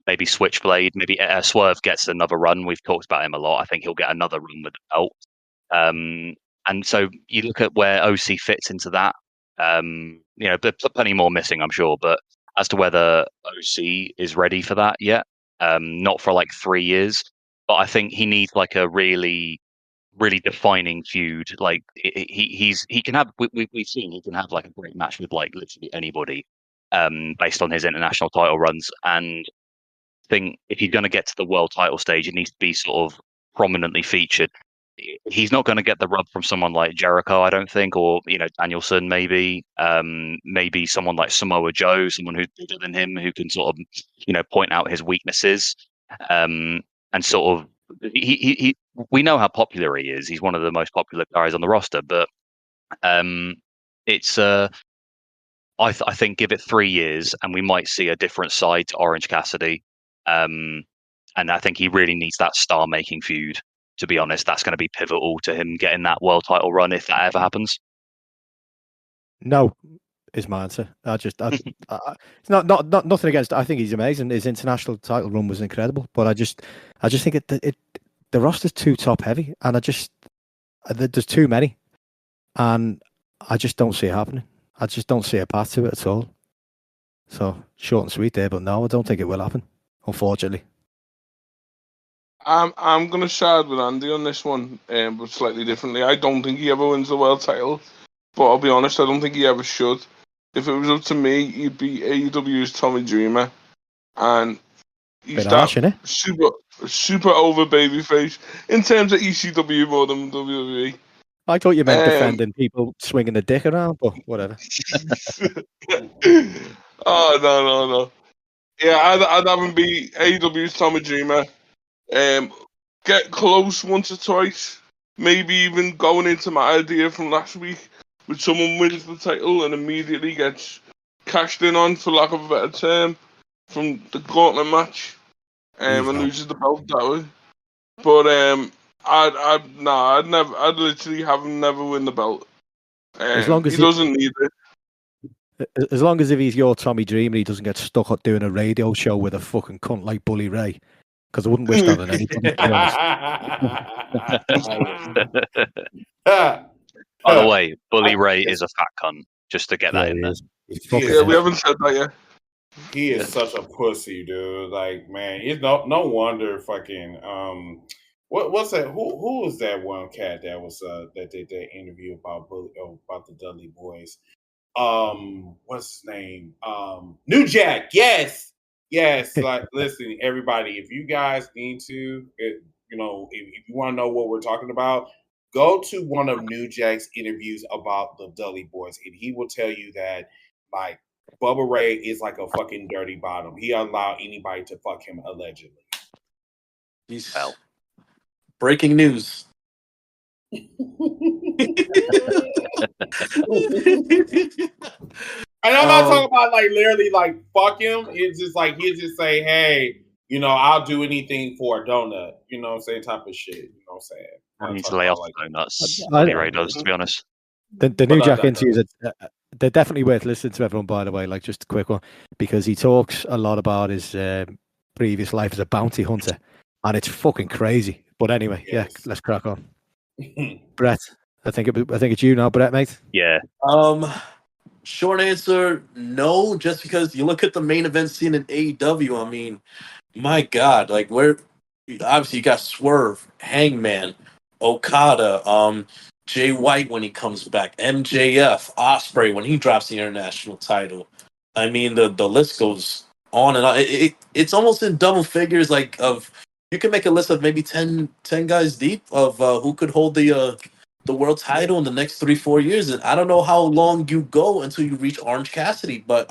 maybe Switchblade, maybe Swerve gets another run. We've talked about him a lot. I think he'll get another run with the belt. And so you look at where OC fits into that. There's plenty more missing, I'm sure, but as to whether OC is ready for that yet, not for like 3 years. But I think he needs like a really defining feud. Like he can have. We've seen he can have like a great match with like literally anybody, based on his international title runs. And I think if he's going to get to the world title stage, it needs to be sort of prominently featured. He's not going to get the rub from someone like Jericho, I don't think, or Danielson maybe, maybe someone like Samoa Joe, someone who's bigger than him, who can sort of point out his weaknesses, and sort of he we know how popular he is. He's one of the most popular guys on the roster, but it's I think give it 3 years and we might see a different side to Orange Cassidy, and I think he really needs that star-making feud. To be honest, that's going to be pivotal to him getting that world title run if that ever happens. No, is my answer. It's not nothing against. I think he's amazing. His international title run was incredible, but I just think the roster's too top heavy, and there's too many, and I just don't see it happening. I just don't see a path to it at all. So short and sweet there, but no, I don't think it will happen, unfortunately. I'm gonna side with Andy on this one, but slightly differently. I don't think he ever wins the world title, but I'll be honest, I don't think he ever should. If it was up to me, he'd be AEW's Tommy Dreamer, and he's that super over babyface in terms of ECW more than WWE. I thought you meant defending people swinging the dick around, but whatever. Oh no. Yeah, I'd have him be AEW's Tommy Dreamer. Get close once or twice. Maybe even going into my idea from last week, with someone wins the title and immediately gets cashed in on, for lack of a better term, from the gauntlet match, and loses the belt that way. But I'd literally have him never win the belt. As long as he doesn't need it. As long as if he's your Tommy Dreamer, he doesn't get stuck up doing a radio show with a fucking cunt like Bully Ray. Because I wouldn't wish that on anybody. By the way, Bully Ray is a fat cunt. Just to get that in there. Yeah, we haven't said that yet. He is such a pussy, dude. Like, man, it's no wonder fucking what's that? Who was that one cat that was that did that interview about the Dudley Boys? What's his name? New Jack. Yes. Like, listen, everybody, if you guys need to, if you want to know what we're talking about, go to one of New Jack's interviews about the Dudley Boys, and he will tell you that, like, Bubba Ray is like a fucking dirty bottom. He allowed anybody to fuck him, allegedly. He's breaking news. And I'm not talking about like literally like fuck him. It's just like he'll just say, hey, I'll do anything for a donut. You know what I'm saying? Type of shit. You know what I'm saying? I need to lay off donuts. Bully Ray does, to be honest. The New Jack interviews, they're definitely worth listening to, everyone, by the way. Like, just a quick one, because he talks a lot about his previous life as a bounty hunter, and it's fucking crazy. But anyway, yes. Yeah, let's crack on. Brett, I think it's you now, Brett, mate. Yeah. Short answer, no. Just because you look at the main event scene in AEW, I mean, my God, like, obviously you got Swerve, Hangman, Okada, Jay White when he comes back, MJF, Osprey when he drops the international title. I mean, the list goes on and on. It's almost in double figures. Like, you can make a list of maybe 10 guys deep of who could hold the world title in the next 3-4 years. And I don't know how long you go until you reach Orange Cassidy, but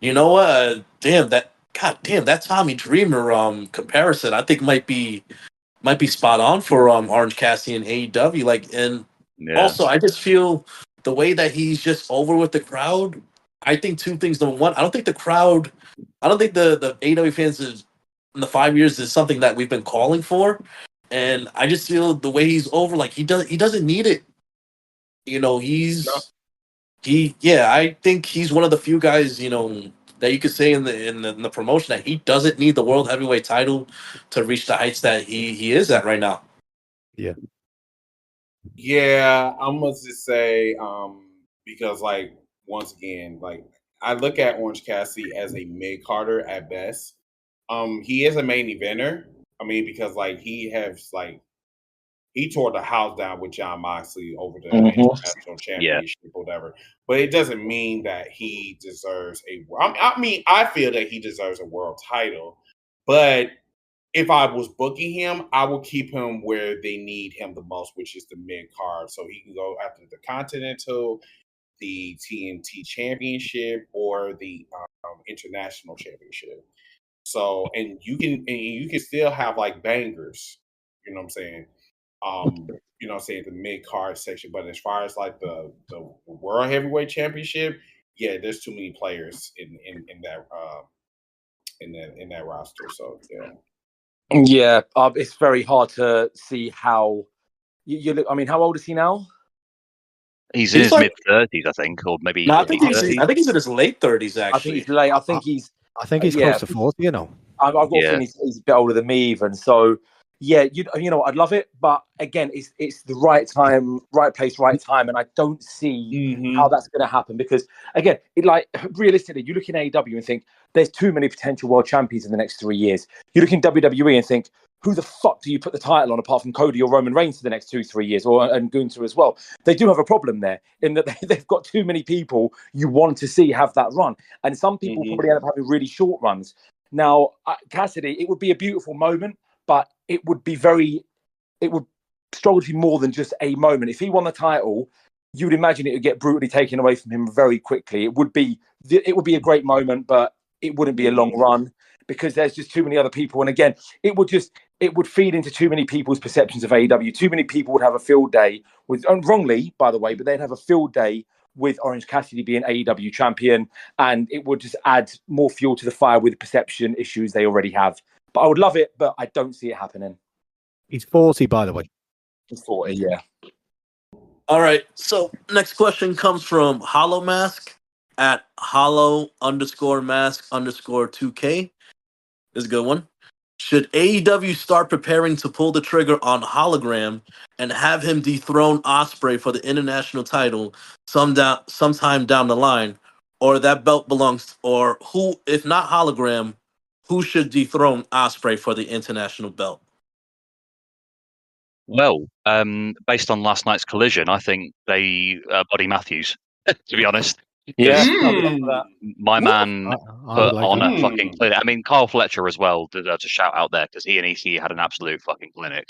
you know what? That Tommy Dreamer comparison I think might be spot on for Orange Cassidy and AEW. Like, and also I just feel the way that he's just over with the crowd. I think two things. Number one, I don't think the AEW fans in the 5 years is something that we've been calling for, and I just feel the way he's over, like he doesn't need it. You know, I think he's one of the few guys, that you could say in the promotion that he doesn't need the world heavyweight title to reach the heights that he is at right now. Yeah. Yeah, I must just say, because like once again, like I look at Orange Cassidy as a mid carder at best. He is a main eventer. I mean, because like he tore the house down with John Moxley over the international championship or whatever. But it doesn't mean that he deserves I feel that he deserves a world title. But if I was booking him, I would keep him where they need him the most, which is the mid card. So he can go after the Continental, the TNT Championship, or the International Championship. So and you can still have like bangers, you know what I'm saying? The mid card section. But as far as like the World Heavyweight Championship, yeah, there's too many players in that roster. So yeah. Yeah, it's very hard to see how you look. I mean, how old is he now? He's in his mid-30s, I think, or maybe No, I late think 30s. he's in his late 30s. Actually, I think he's late. I think he's close to 40. You know, I've got a feeling he's a bit older than me even. So yeah, you know, I'd love it, but again, it's the right time, right place, right time, and I don't see how that's going to happen because again, realistically, you look in AEW and think there's too many potential world champions in the next 3 years. You look in WWE and think, who the fuck do you put the title on apart from Cody or Roman Reigns for the next 2-3 years, and Gunther as well? They do have a problem there in that they've got too many people you want to see have that run, and some people probably end up having really short runs. Now, Cassidy, it would be a beautiful moment, but it would struggle to be more than just a moment. If he won the title, you would imagine it would get brutally taken away from him very quickly. It would be a great moment, but it wouldn't be a long run because there's just too many other people. And again, it would feed into too many people's perceptions of AEW. Too many people would have a field day with, wrongly, by the way, but they'd have a field day with Orange Cassidy being AEW champion, and it would just add more fuel to the fire with the perception issues they already have. But I would love it, but I don't see it happening. He's 40, by the way. He's 40, yeah. All right. So next question comes from Hollow Mask at hollow_mask_2K. This is a good one. Should AEW start preparing to pull the trigger on Hologram and have him dethrone Ospreay for the international title sometime down the line, or that belt belongs, or who, if not Hologram, who should dethrone Ospreay for the international belt? Well, based on last night's collision, I think Buddy Matthews, to be honest. Yeah, my man put on a fucking clinic. I mean, Kyle Fletcher as well deserves a shout out there because he and EC had an absolute fucking clinic.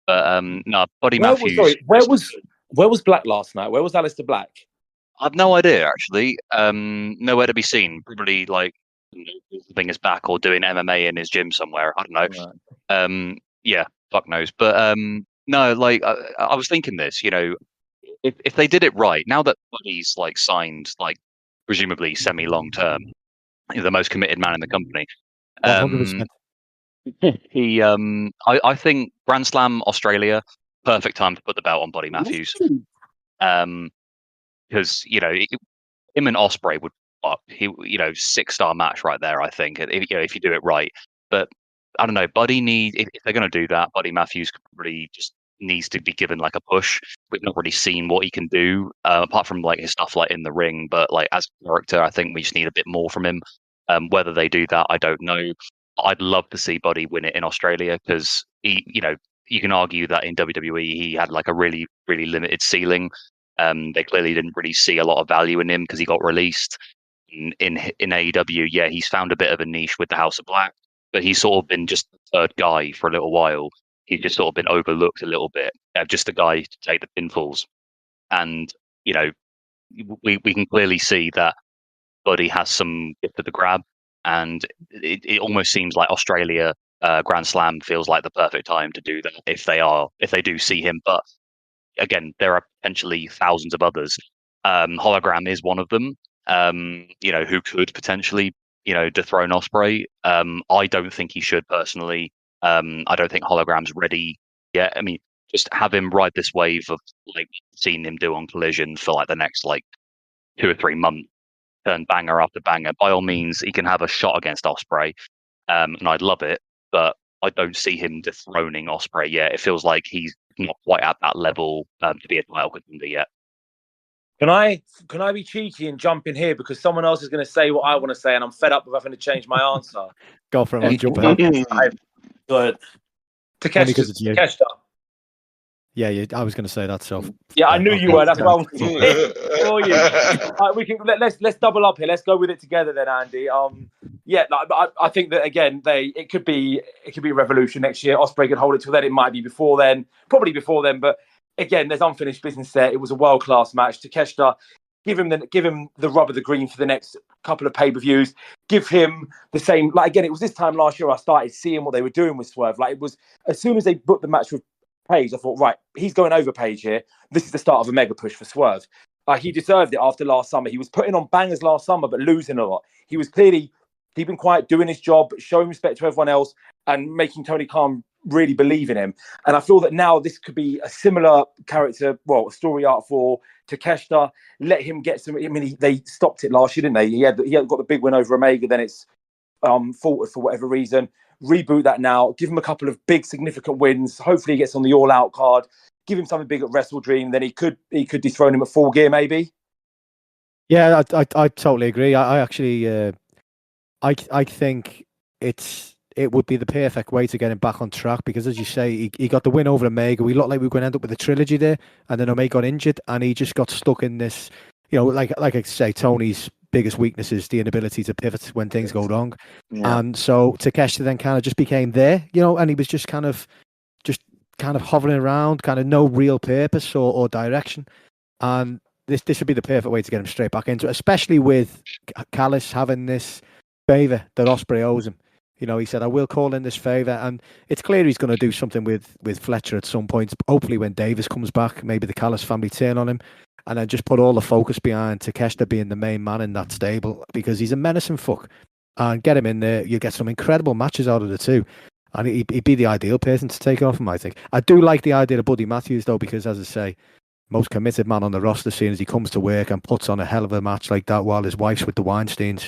But no, Buddy Matthews. Where was Black last night? Where was Aleister Black? I've no idea actually. Nowhere to be seen. Probably like having his back or doing MMA in his gym somewhere. I don't know. Right. Yeah, fuck knows. But no, like I was thinking this. You know, if they did it right, now that Buddy's like signed, like presumably semi-long term, he's the most committed man in the company. 100%. I think Grand Slam Australia, perfect time to put the belt on Buddy Matthews. Because him and Ospreay would, 6-star match right there. I think if you do it right, but I don't know. Buddy if they're going to do that, Buddy Matthews probably just needs to be given like a push. We've not really seen what he can do apart from like his stuff like in the ring, but like as a character, I think we just need a bit more from him. Whether they do that, I don't know. I'd love to see Buddy win it in Australia because you can argue that in WWE he had like a really, really limited ceiling. They clearly didn't really see a lot of value in him because he got released in AEW. Yeah, he's found a bit of a niche with the House of Black, but he's sort of been just the third guy for a little while. He's just sort of been overlooked a little bit. Just a guy to take the pinfalls. And, we can clearly see that Buddy has some gift of the grab. And it almost seems like Australia Grand Slam feels like the perfect time to do that if they do see him. But again, there are potentially thousands of others. Hologram is one of them, who could potentially dethrone Ospreay. I don't think he should personally. I don't think Hologram's ready yet. I mean, just have him ride this wave of like seeing him do on Collision for like the next like 2 or 3 months, turn banger after banger. By all means, he can have a shot against Ospreay, and I'd love it. But I don't see him dethroning Ospreay yet. It feels like he's not quite at that level to be a title contender yet. Can I be cheeky and jump in here because someone else is going to say what I want to say, and I'm fed up with having to change my answer. Go for it, man. Jump in. But Takeshita. Yeah, I was going to say that. So yeah, I knew you were. That's why I was for you. We can let's double up here. Let's go with it together, then, Andy. I think that again, it could be a revolution next year. Ospreay could hold it till then. It might be before then, probably before then. But again, there's unfinished business there. It was a world class match. Takeshita, give him the rub of the green for the next couple of pay-per-views. Give him the same. Like again, it was this time last year I started seeing what they were doing with Swerve. Like it was as soon as they booked the match with Page, I thought, right, he's going over Page here. This is the start of a mega push for Swerve. He deserved it after last summer. He was putting on bangers last summer, but losing a lot. He was clearly keeping quiet, doing his job, showing respect to everyone else, and making Tony Khan really believe in him. And I feel that now this could be a similar character, a story arc for Takeshita. Let him get some. I mean, they stopped it last year, didn't they? He had got the big win over Omega. Then it's faltered for whatever reason. Reboot that now. Give him a couple of big, significant wins. Hopefully, he gets on the All Out card. Give him something big at Wrestle Dream. Then he could dethrone him at Full Gear, maybe. Yeah, I totally agree. I actually, I think it would be the perfect way to get him back on track because, as you say, he got the win over Omega. We looked like we were going to end up with a trilogy there, and then Omega got injured, and he just got stuck in this. Like I say, Tony's biggest weakness is the inability to pivot when things go wrong. Yeah. And so Takeshita then kind of just became there, and he was just kind of hovering around, kind of no real purpose or direction. And this would be the perfect way to get him straight back into it, especially with Callis having this favour that Ospreay owes him. He said, I will call in this favour. And it's clear he's going to do something with Fletcher at some point. Hopefully when Davis comes back, maybe the Callis family turn on him. And then just put all the focus behind Takeshita being the main man in that stable because he's a menacing fuck. And get him in there, you get some incredible matches out of the two. And he'd be the ideal person to take off him, I think. I do like the idea of Buddy Matthews, though, because, as I say, most committed man on the roster, seeing as he comes to work and puts on a hell of a match like that while his wife's with the Weinsteins.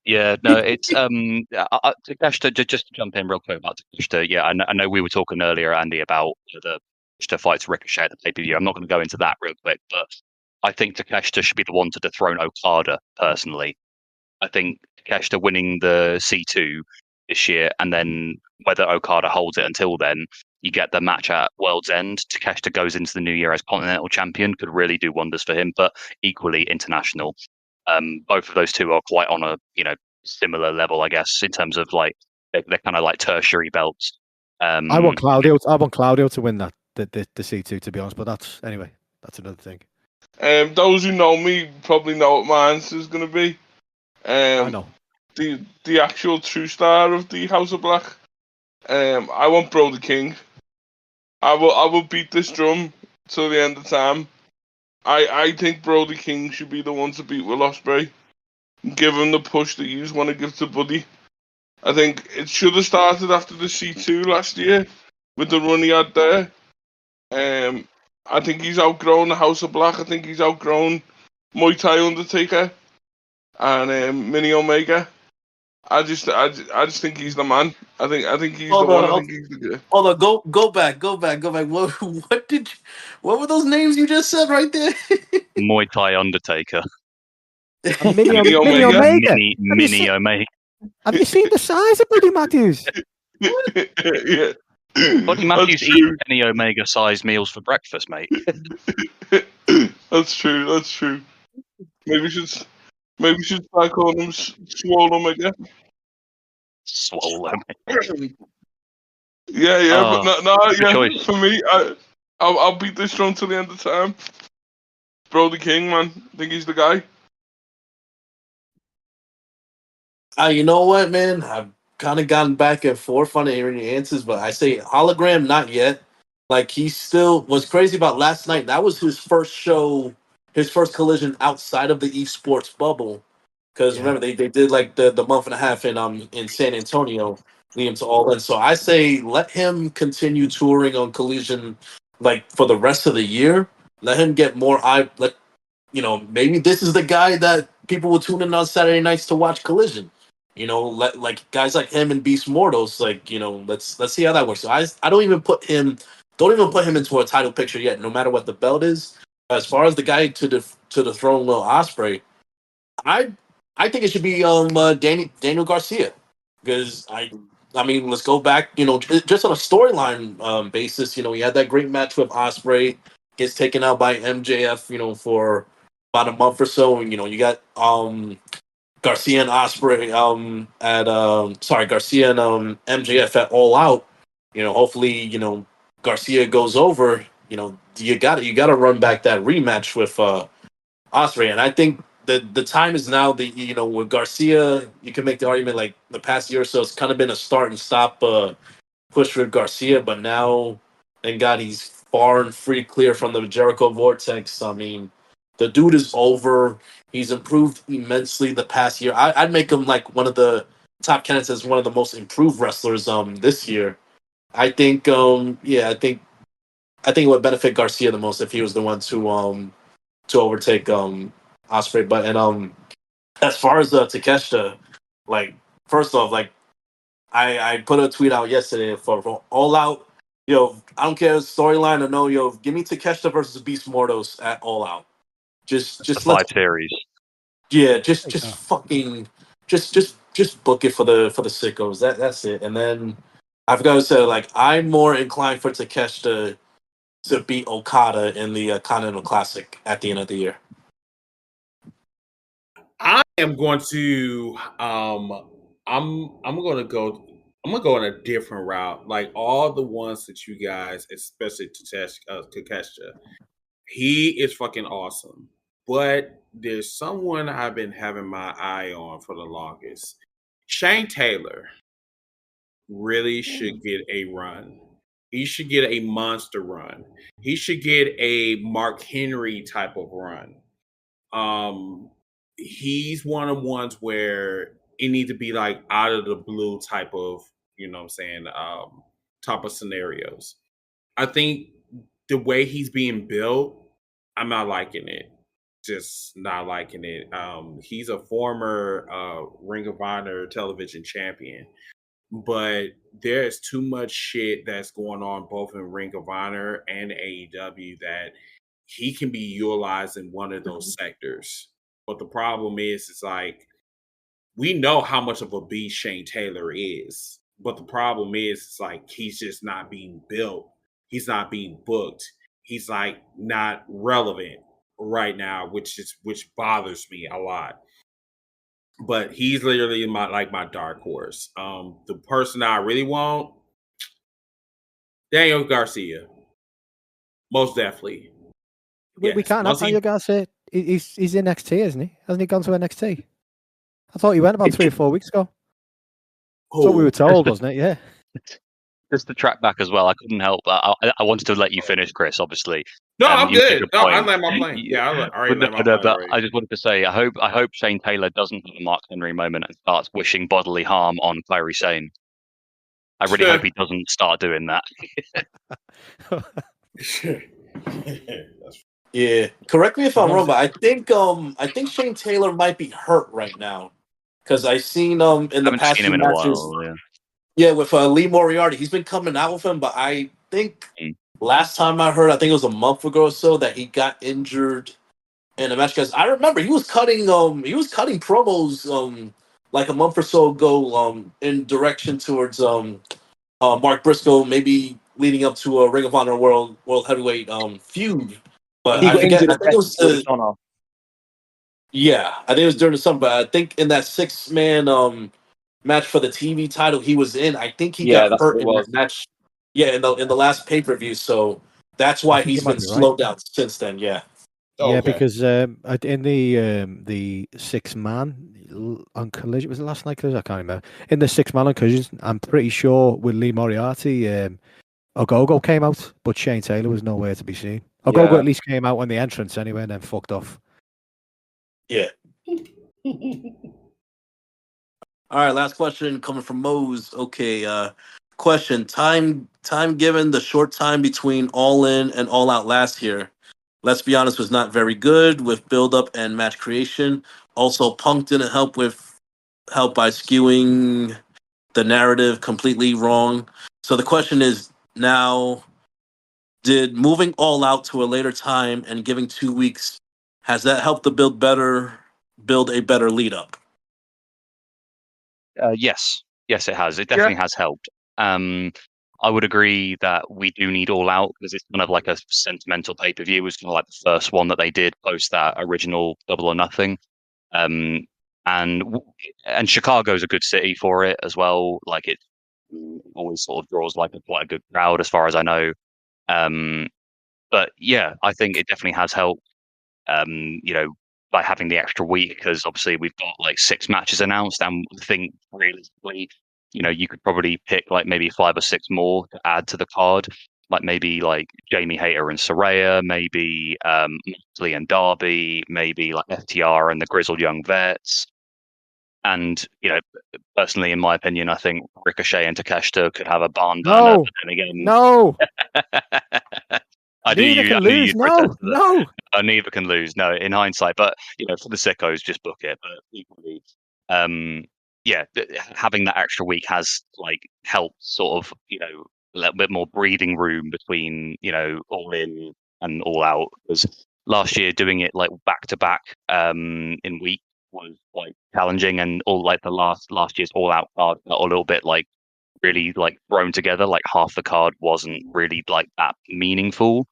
Yeah, no, it's Takeshita, just to jump in real quick about Takeshita. Yeah, I know we were talking earlier, Andy, about the Takeshita fights Ricochet at the pay-per-view. I'm not going to go into that real quick, but I think Takeshita should be the one to dethrone Okada, personally. I think Takeshita winning the C2 this year, and then whether Okada holds it until then, you get the match at World's End. Takeshita goes into the new year as Continental Champion, could really do wonders for him, but equally international. Both of those two are quite on a similar level, I guess, in terms of like they're kind of like tertiary belts. I want Claudio to win that the C2, to be honest, but that's another thing. Those who know me probably know what my answer is going to be. I know the actual true star of the House of Black. I want Brody King. I will beat this drum till the end of time. I think Brody King should be the one to beat Will Ospreay. Give him the push that you just want to give to Buddy. I think it should have started after the C2 last year with the run he had there. I think he's outgrown the House of Black. I think he's outgrown Muay Thai Undertaker and Mini Omega. I just think he's the man. I think he's the one. I think he's the guy. Hold on, go back. What were those names you just said right there? Muay Thai Undertaker. Mini Omega. Mini Omega. Have you seen the size of Buddy Matthews? Yeah. Buddy Matthews eats Kenny Omega-sized meals for breakfast, mate. That's true. Maybe we should start calling him Swole Omega. Swole Omega. Yeah, but yeah. For me, I'll beat this drum till the end of time. Brody King, man, I think he's the guy. You know what, man? I've kind of gotten back and forth on hearing your answers, but I say Hologram, not yet. Like, he still was crazy about last night. That was his first show his first collision outside of the esports bubble. Because remember, they did like the month and a half in San Antonio, leading to All In. So I say let him continue touring on Collision like for the rest of the year. Let him get more maybe this is the guy that people will tune in on Saturday nights to watch Collision. Let like guys like him and Beast Mortals, like, let's see how that works. So I don't even put him into a title picture yet, no matter what the belt is. As far as the guy to the throne, Will Ospreay, I think it should be Daniel Garcia, because I mean, let's go back, just on a storyline basis. He had that great match with Ospreay, gets taken out by MJF, for about a month or so. And you got Garcia and Ospreay Garcia and MJF at All Out. Hopefully, Garcia goes over. You gotta run back that rematch with Ospreay, and I think the time is now. With Garcia, you can make the argument like the past year or so, it's kind of been a start and stop push for Garcia, but now, thank God, he's far and free clear from the Jericho vortex. I mean, the dude is over. He's improved immensely the past year. I'd make him like one of the top candidates as one of the most improved wrestlers this year. I think I think it would benefit Garcia the most if he was the one to overtake Ospreay. But as far as Takeshita, like, first off, like, I put a tweet out yesterday for All Out. I don't care storyline or no. Give me Takeshita versus Beast Mortals at All Out. Just the 5 series. Yeah, just fucking just book it for the sickos. That's it. And then I've got to say, like, I'm more inclined for Takeshita to beat Okada in the Continental Classic at the end of the year. I am going to I'm gonna go in a different route. Like all the ones that you guys, especially Takeshita, he is fucking awesome. But there's someone I've been having my eye on for the longest. Shane Taylor really should get a run. He should get a monster run. He should get a Mark Henry type of run. He's one of the ones where it needs to be like out of the blue type of, type of scenarios. I think the way he's being built, I'm not liking it. Just not liking it. He's a former Ring of Honor television champion, but there's too much shit that's going on both in Ring of Honor and AEW that he can be utilized in one of those sectors. But the problem is like, we know how much of a beast Shane Taylor is. But the problem is, it's like, he's just not being built. He's not being booked. He's like not relevant right now, which bothers me a lot. But he's literally my dark horse. The person I really want, Daniel Garcia, most definitely. We can't have Daniel Garcia. He's in NXT, isn't he? Hasn't he gone to NXT? I thought he went about 3 or 4 weeks ago. That's what we were told, wasn't it? Yeah. Just to track back as well, I couldn't help. I wanted to let you finish, Chris. Obviously. No, I'm good. No, I land my plane. Yeah, I already land my plane. But I just wanted to say, I hope Shane Taylor doesn't have a Mark Henry moment and starts wishing bodily harm on Kairi Sane. I really hope he doesn't start doing that. Yeah, correct me if I'm wrong, but I think Shane Taylor might be hurt right now, because I've seen in the past few matches. Yeah, with Lee Moriarty, he's been coming out with him, but I think last time I heard, I think it was a month ago or so, that he got injured in a match. Because I remember he was cutting promos like a month or so ago in direction towards Mark Briscoe, maybe leading up to a Ring of Honor World Heavyweight feud. But I think it was yeah, I think it was during the summer. But I think in that 6-man match for the TV title he was in, I think he got hurt in that match. Yeah, in the last pay-per-view. So that's why he's been slowed down since then. Yeah. Yeah, because in the 6-man on Collision, was it last night Collision? I can't remember. In the 6-man on Collision, I'm pretty sure with Lee Moriarty, Ogogo came out, but Shane Taylor was nowhere to be seen. Ogogo at least came out on the entrance anyway, and then fucked off. Yeah. All right, last question coming from Mose. Okay, question. Time given the short time between All In and All Out last year, let's be honest, was not very good with build up and match creation. Also, Punk didn't help by skewing the narrative completely wrong. So the question is now, did moving All Out to a later time and giving 2 weeks, has that helped the build a better lead up? Yes, it has. It definitely has helped. I would agree that we do need All Out because it's kind of like a sentimental pay-per-view. It was kind of like the first one that they did post that original Double or Nothing. And Chicago's a good city for it as well. Like it always sort of draws like quite a good crowd as far as I know. But yeah, I think it definitely has helped. By having the extra week, because obviously we've got like 6 matches announced, and I think realistically, you could probably pick like maybe 5 or 6 more to add to the card, like maybe like Jamie Hayter and Saraya, maybe Moxley and Darby, maybe like FTR and the Grizzled Young Vets. And personally, in my opinion, I think Ricochet and Takeshita could have a barn burner. But then again, no. Neither can lose. No. Neither can lose. No, in hindsight, but for the sickos, just book it. But equally, having that extra week has like helped sort of a little bit more breathing room between All In and All Out. Because last year doing it like back to back in week was quite challenging, and all like the last year's All Out card got a little bit like really like thrown together. Like half the card wasn't really like that meaningful.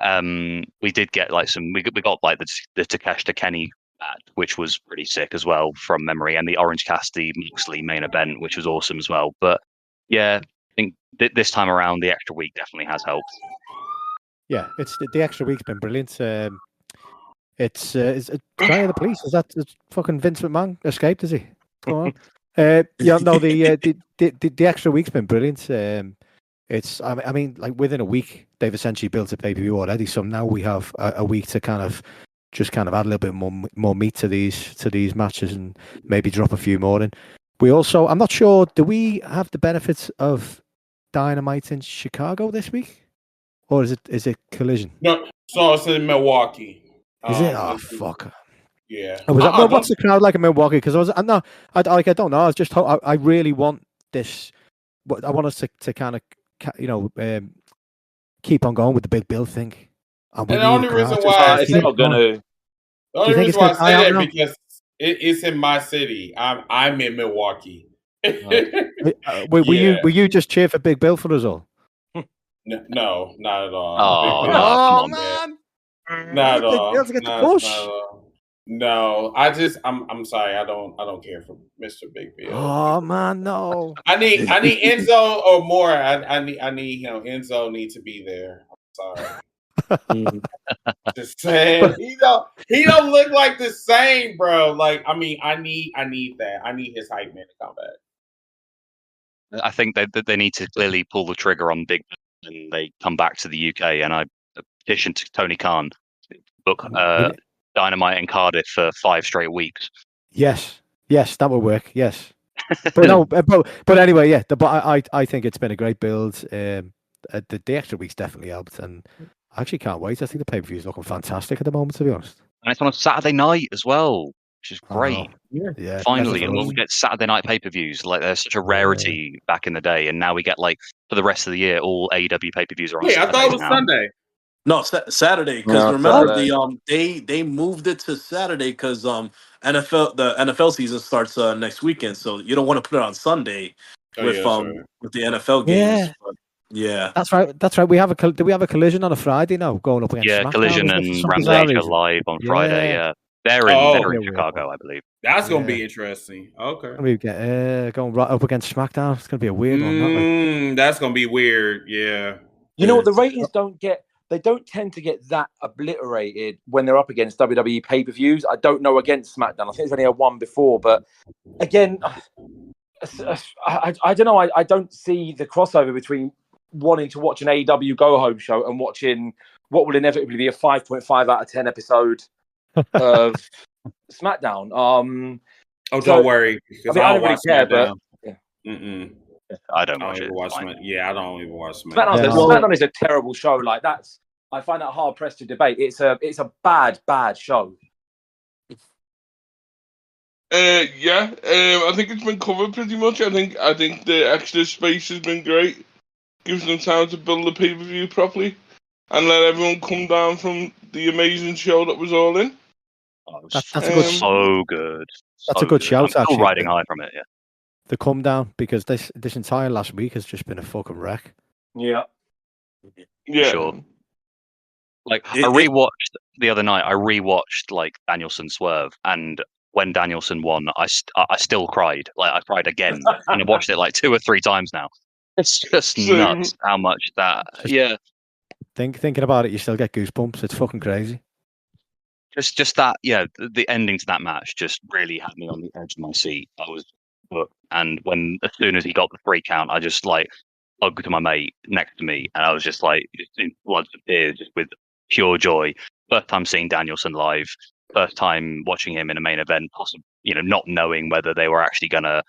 We did get like we got like the Takeshita Kenny match, which was pretty sick as well from memory, and the Orange Cassidy Moxley main event, which was awesome as well. But yeah, I think this time around the extra week definitely has helped. Yeah, it's the extra week's been brilliant. It's Guy of the Police. Is that fucking Vince McMahon escaped? Is he? Come on. The extra week's been brilliant. I mean, like within a week, they've essentially built a pay-per-view already. So now we have a week to kind of add a little bit more meat to these matches and maybe drop a few more in. We also, I'm not sure, do we have the benefits of Dynamite in Chicago this week, or is it Collision? No, so it's in Milwaukee. Is it? Oh fuck. Yeah. What's the crowd like in Milwaukee? Because I don't know. I really want this. I want us to kind of keep on going with the big bill thing. And the only reason why it's not gonna. The only reason why I say that because it's in my city. I'm in Milwaukee. Will you just cheer for Big Bill for us all? No, not at all. Oh man. Not at all. No, I'm sorry. I don't care for Mr. Big Bill. Oh man, no. I need Enzo or more. I need Enzo needs to be there. I'm sorry. Just saying, he don't look like the same, bro. Like, I mean, I need that. I need his hype man to come back. I think they need to clearly pull the trigger on Big Bill and they come back to the UK. And I petitioned to Tony Khan to book Dynamite in Cardiff for 5 straight weeks. Yes, that would work. Yes, but no, but anyway, yeah. But I think it's been a great build. The extra weeks definitely helped, and I actually can't wait. I think the pay-per-view is looking fantastic at the moment, to be honest. And it's on a Saturday night as well, which is great. Yeah. Finally, and we'll get Saturday night pay-per-views. Like they're such a rarity back in the day, and now we get like for the rest of the year, all AEW pay-per-views are on. I thought it was Sunday. No, Saturday. Because remember they moved it to Saturday because the NFL season starts next weekend, so you don't want to put it on Sunday with the NFL games. Yeah. But, yeah, that's right. Do we have a Collision on a Friday now going up against SmackDown? Collision and Rampage are live on Friday. Yeah, they're in Chicago, I believe. That's gonna be interesting. Okay, we get going right up against SmackDown. It's gonna be a weird one. That's gonna be weird. Yeah. You know what? The ratings they don't tend to get that obliterated when they're up against WWE pay-per-views. I don't know against SmackDown. I think there's only one before, but again, I don't know. I don't see the crossover between wanting to watch an AEW go home show and watching what will inevitably be a 5.5 out of 10 episode of SmackDown. Don't worry. I don't really care, but I don't watch it. I don't even watch SmackDown. SmackDown is a terrible show. Like I find that hard pressed to debate. It's a bad show. I think it's been covered pretty much. I think the extra space has been great. Gives them time to build the pay-per-view properly and let everyone come down from the amazing show that was All In. That's a good. So good. That's a good shout. I'm Actually, still riding high from it. Yeah. The come down, because this entire last week has just been a fucking wreck. Yeah. Sure. Like I rewatched the other night. I rewatched like Danielson Swerve, and when Danielson won, I still cried. Like I cried again, and I watched it like 2 or 3 times now. It's just nuts how much that. Yeah. Thinking about it, you still get goosebumps. It's fucking crazy. Just that. Yeah. The ending to that match just really had me on the edge of my seat. I was hooked, and as soon as he got the 3 count, I just like hugged my mate next to me, and I was just like in floods of tears, just with pure joy. First time seeing Danielson live. First time watching him in a main event, possibly, not knowing whether they were actually gonna,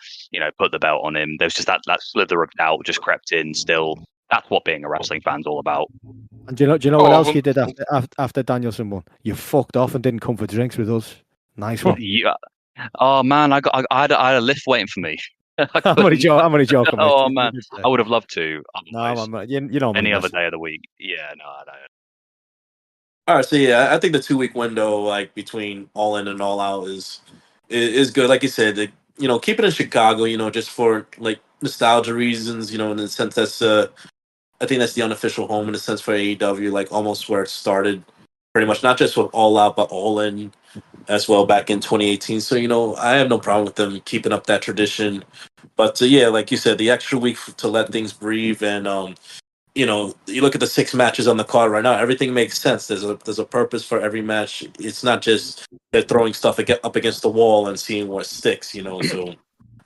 put the belt on him. There's just that slither of doubt just crept in. Still, that's what being a wrestling fan's all about. And do you know what else you did after Danielson won? You fucked off and didn't come for drinks with us. Nice one. Yeah. Oh man, I had a lift waiting for me. I'm only joking. Oh man, I would have loved to. No, you know, any other day of the week. Yeah, no, I don't. All right, so I think the 2-week window, like between All In and All Out, is good. Like you said, keep it in Chicago, just for like nostalgia reasons, in the sense that's I think that's the unofficial home in a sense for AEW, like almost where it started, pretty much, not just with All Out but All In as well back in 2018. So I have no problem with them keeping up that tradition. But like you said, the extra week to let things breathe and you look at the 6 matches on the card right now. Everything makes sense. There's a purpose for every match. It's not just they're throwing stuff up against the wall and seeing what sticks. So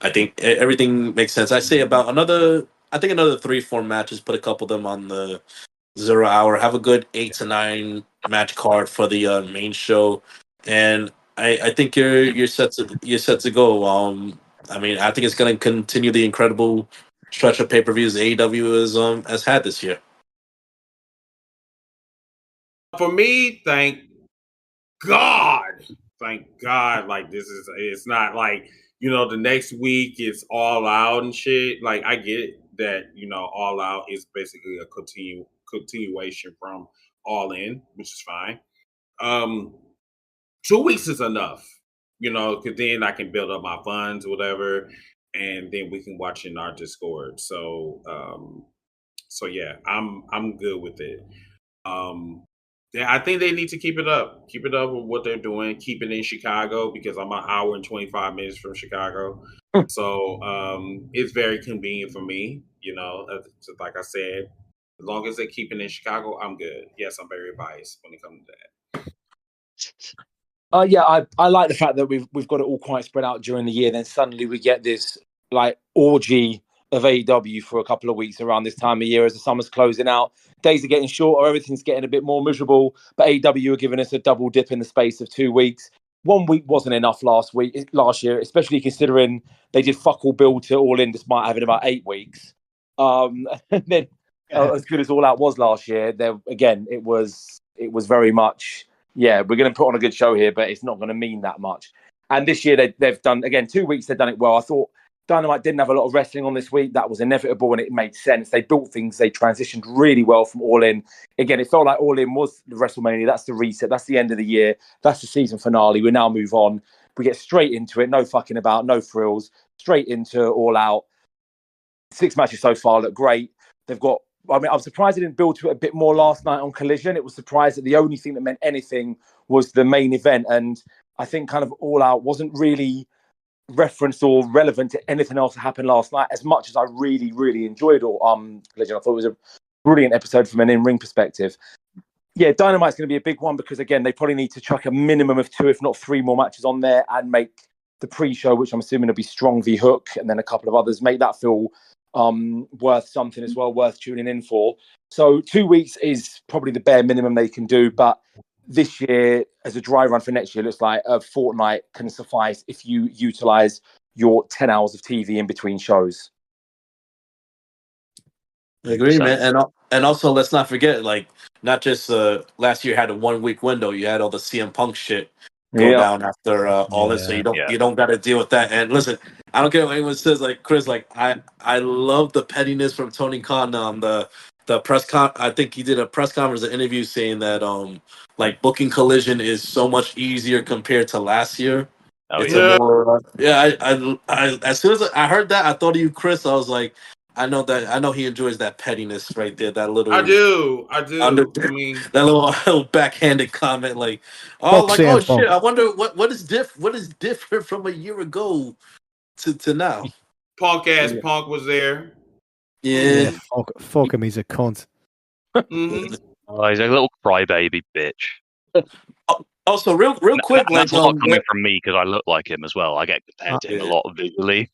I think everything makes sense. I say about another 3-4 matches. Put a couple of them on the 0 hour. Have a good 8 to 9 match card for the main show, and I think you're set to go. I think it's going to continue the incredible stretch of pay-per-views AEW has had this year. For me, thank God. Like it's not like, the next week it's All Out and shit. Like I get that, All Out is basically a continuation from All In, which is fine. 2 weeks is enough, because then I can build up my funds or whatever, and then we can watch in our Discord. So yeah, I'm good with it. I think they need to keep it up with what they're doing. Keep it in Chicago, because I'm an hour and 25 minutes from Chicago. So it's very convenient for me, like I said, as long as they keep it in Chicago, I'm good. Yes, I'm very biased when it comes to that. I like the fact that we've got it all quite spread out during the year. Then suddenly we get this like orgy of AEW for a couple of weeks around this time of year as the summer's closing out. Days are getting shorter, everything's getting a bit more miserable, but AEW are giving us a double dip in the space of 2 weeks. 1 week wasn't enough last year, especially considering they did fuck all build to All In despite having about 8 weeks. And then as good as All Out was last year, there again it was very much, we're going to put on a good show here, but it's not going to mean that much. And this year they've done, again, 2 weeks they've done it well. I thought Dynamite didn't have a lot of wrestling on this week. That was inevitable and it made sense. They built things. They transitioned really well from All In. Again, it felt like All In was the WrestleMania. That's the reset. That's the end of the year. That's the season finale. We now move on. We get straight into it. No fucking about, no frills. Straight into All Out. 6 matches so far look great. I'm surprised they didn't build to it a bit more last night on Collision. It was surprised that the only thing that meant anything was the main event. And I think kind of All Out wasn't really referenced or relevant to anything else that happened last night, as much as I really, really enjoyed Collision. I thought it was a brilliant episode from an in-ring perspective. Yeah, Dynamite's going to be a big one because, again, they probably need to chuck a minimum of 2, if not 3 more matches on there and make the pre-show, which I'm assuming will be Strong v Hook, and then a couple of others, make that feel worth something as well, worth tuning in for. So 2 weeks is probably the bare minimum they can do, but this year, as a dry run for next year, looks like a fortnight can suffice if you utilize your 10 hours of TV in between shows. I agree, man. And also, let's not forget, like, not just last year had a 1 week window. You had all the CM Punk shit go down after all this, so you don't got to deal with that. And listen, I don't care what anyone says. Like Chris, like I love the pettiness from Tony Khan on the press con. I think he did a press conference, an interview saying that like booking Collision is so much easier compared to last year. It's a more I as soon as I heard that, I thought of you, Chris. I was like, I know he enjoys that pettiness right there. That little I do. I mean, that little backhanded comment, like, shit. I wonder what is different from a year ago to now. Punk Punk was there. Yeah. Fuck him. He's a cunt. Mm-hmm. Oh, he's a little crybaby bitch. Also, real quick, that's a lot coming from me because I look like him as well. I get compared to him a lot visually.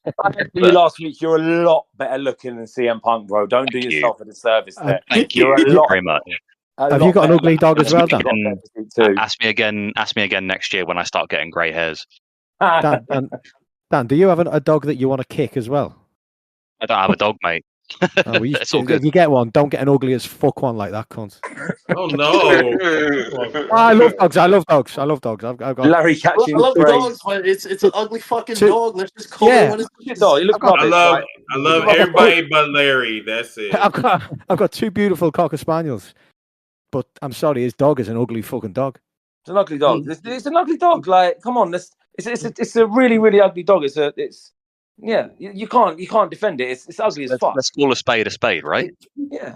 Last week, you're a lot better looking than CM Punk, bro. Don't do yourself a disservice there. Thank you very much. Have you got an ugly dog as well, Dan? Ask me again next year when I start getting grey hairs. Dan, do you have a dog that you want to kick as well? I don't have a dog, mate. If you get one, don't get an ugly as fuck one like that, cunt. Oh no! I love dogs. I've got Larry catching. I love dogs, but it's an ugly fucking dog. Let's just call it what it is. I love everybody but Larry. That's it. I've got two beautiful Cocker Spaniels, but I'm sorry, his dog is an ugly fucking dog. It's an ugly dog. It's an ugly dog. Like, come on, it's a really, really ugly dog. You can't defend it. It's ugly as fuck. Let's call a spade, right? Yeah.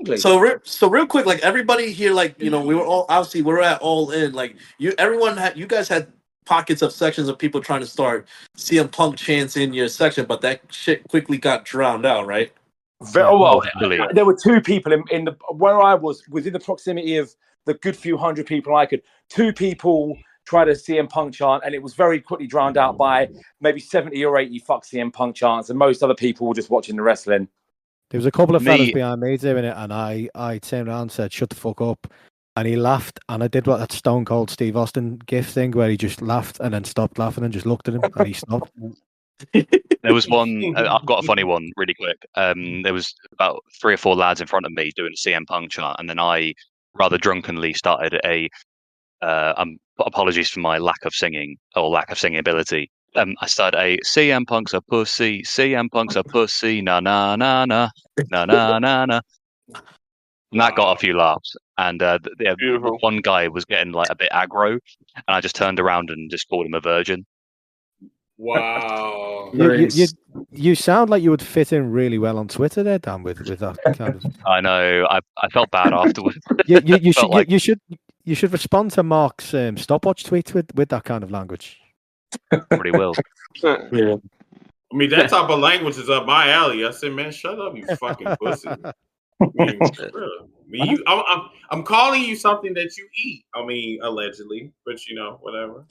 Ugly. So real quick, like everybody here, like, you know, we were at All In. Like you guys had pockets of sections of people trying to start CM Punk chants in your section, but that shit quickly got drowned out, right? Very well. There were two people in the where I was within the proximity of the good few hundred people I could. Two people tried a CM Punk chant, and it was very quickly drowned out by maybe 70 or 80 fuck CM Punk chants, and most other people were just watching the wrestling. There was a couple of fellas behind me doing it, and I turned around and said, "Shut the fuck up," and he laughed, and I did what that Stone Cold Steve Austin gif thing where he just laughed and then stopped laughing and just looked at him, and he stopped. There was one. I've got a funny one, really quick. There was about 3 or 4 lads in front of me doing a CM Punk chant, and then I rather drunkenly started a. Apologies for my lack of singing or lack of singing ability. I started a CM Punk's a pussy, CM Punk's a pussy, na na na na na na na na. And that got a few laughs. And one guy was getting like a bit aggro, and I just turned around and just called him a virgin. Wow. You sound like you would fit in really well on Twitter there, Dan, with that kind of. I know. I felt bad afterwards. You should respond to Mark's stopwatch tweet with that kind of language. Probably will. Yeah. I mean, that type of language is up my alley. I said, man, shut up, you fucking pussy. I'm calling you something that you eat. I mean, allegedly, but you know, whatever.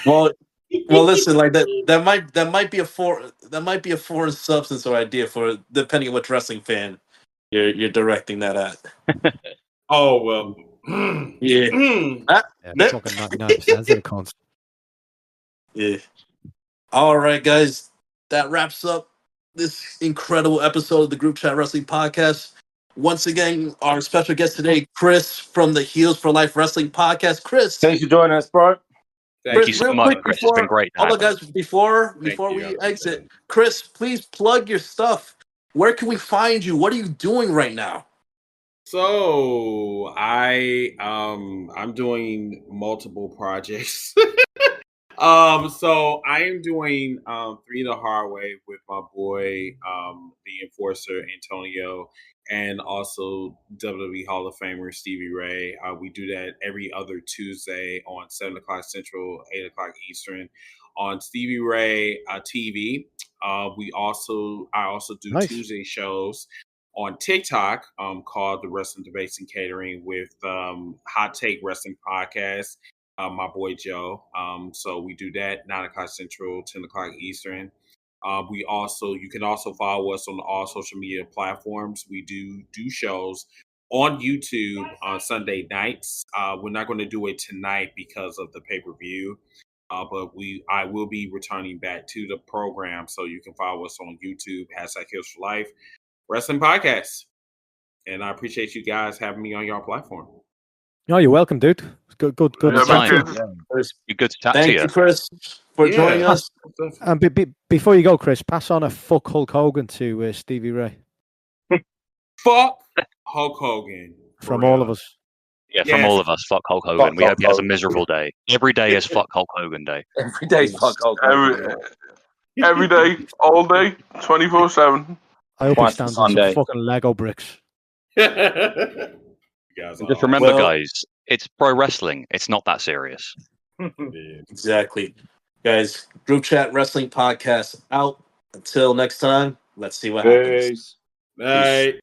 Well, listen, like that might be a foreign substance or idea for depending on which wrestling fan you're directing that at. Oh well. Yeah. Fucking 99% of cons. Yeah. All right, guys. That wraps up this incredible episode of the Group Chat Wrestling Podcast. Once again, our special guest today, Chris from the Heels for Life Wrestling Podcast. Chris, thanks for joining us, bro. Thank you so much, Chris. It's been great. All the guys, before we exit, Chris, please plug your stuff. Where can we find you? What are you doing right now? So I'm doing multiple projects. So I am doing 3 the Hard Way with my boy, the Enforcer Antonio, and also WWE Hall of Famer Stevie Ray. We do that every other Tuesday on 7 o'clock Central, 8 o'clock Eastern on Stevie Ray TV. I also do Tuesday shows on TikTok called the Wrestling Debates and Catering with Hot Take Wrestling Podcast. My boy Joe. So we do that 9 o'clock Central, 10 o'clock Eastern. You can also follow us on all social media platforms. We do shows on YouTube on Sunday nights. We're not going to do it tonight because of the pay-per-view, but I will be returning back to the program, so you can follow us on YouTube, #HealsForLife Wrestling Podcast. And I appreciate you guys having me on your platform. No, you're welcome, dude. Good. Anytime. You're good to chat to Thank you, Chris, for joining us. And before you go, Chris, pass on a fuck Hulk Hogan to Stevie Ray. Fuck Hulk Hogan. From all of us. Yeah, from all of us. Fuck Hulk Hogan. Fuck We hope Hulk he has a Hogan. miserable day. Every day is fuck Hulk Hogan day. Every day's fuck Hulk Hogan. Every day, all day, 24/7. I hope he Twice stands on on some Sunday. fucking Lego bricks. Just remember, guys, it's pro wrestling. It's not that serious. Exactly. Guys, Group Chat Wrestling Podcast out. Until next time, let's see what happens. Night.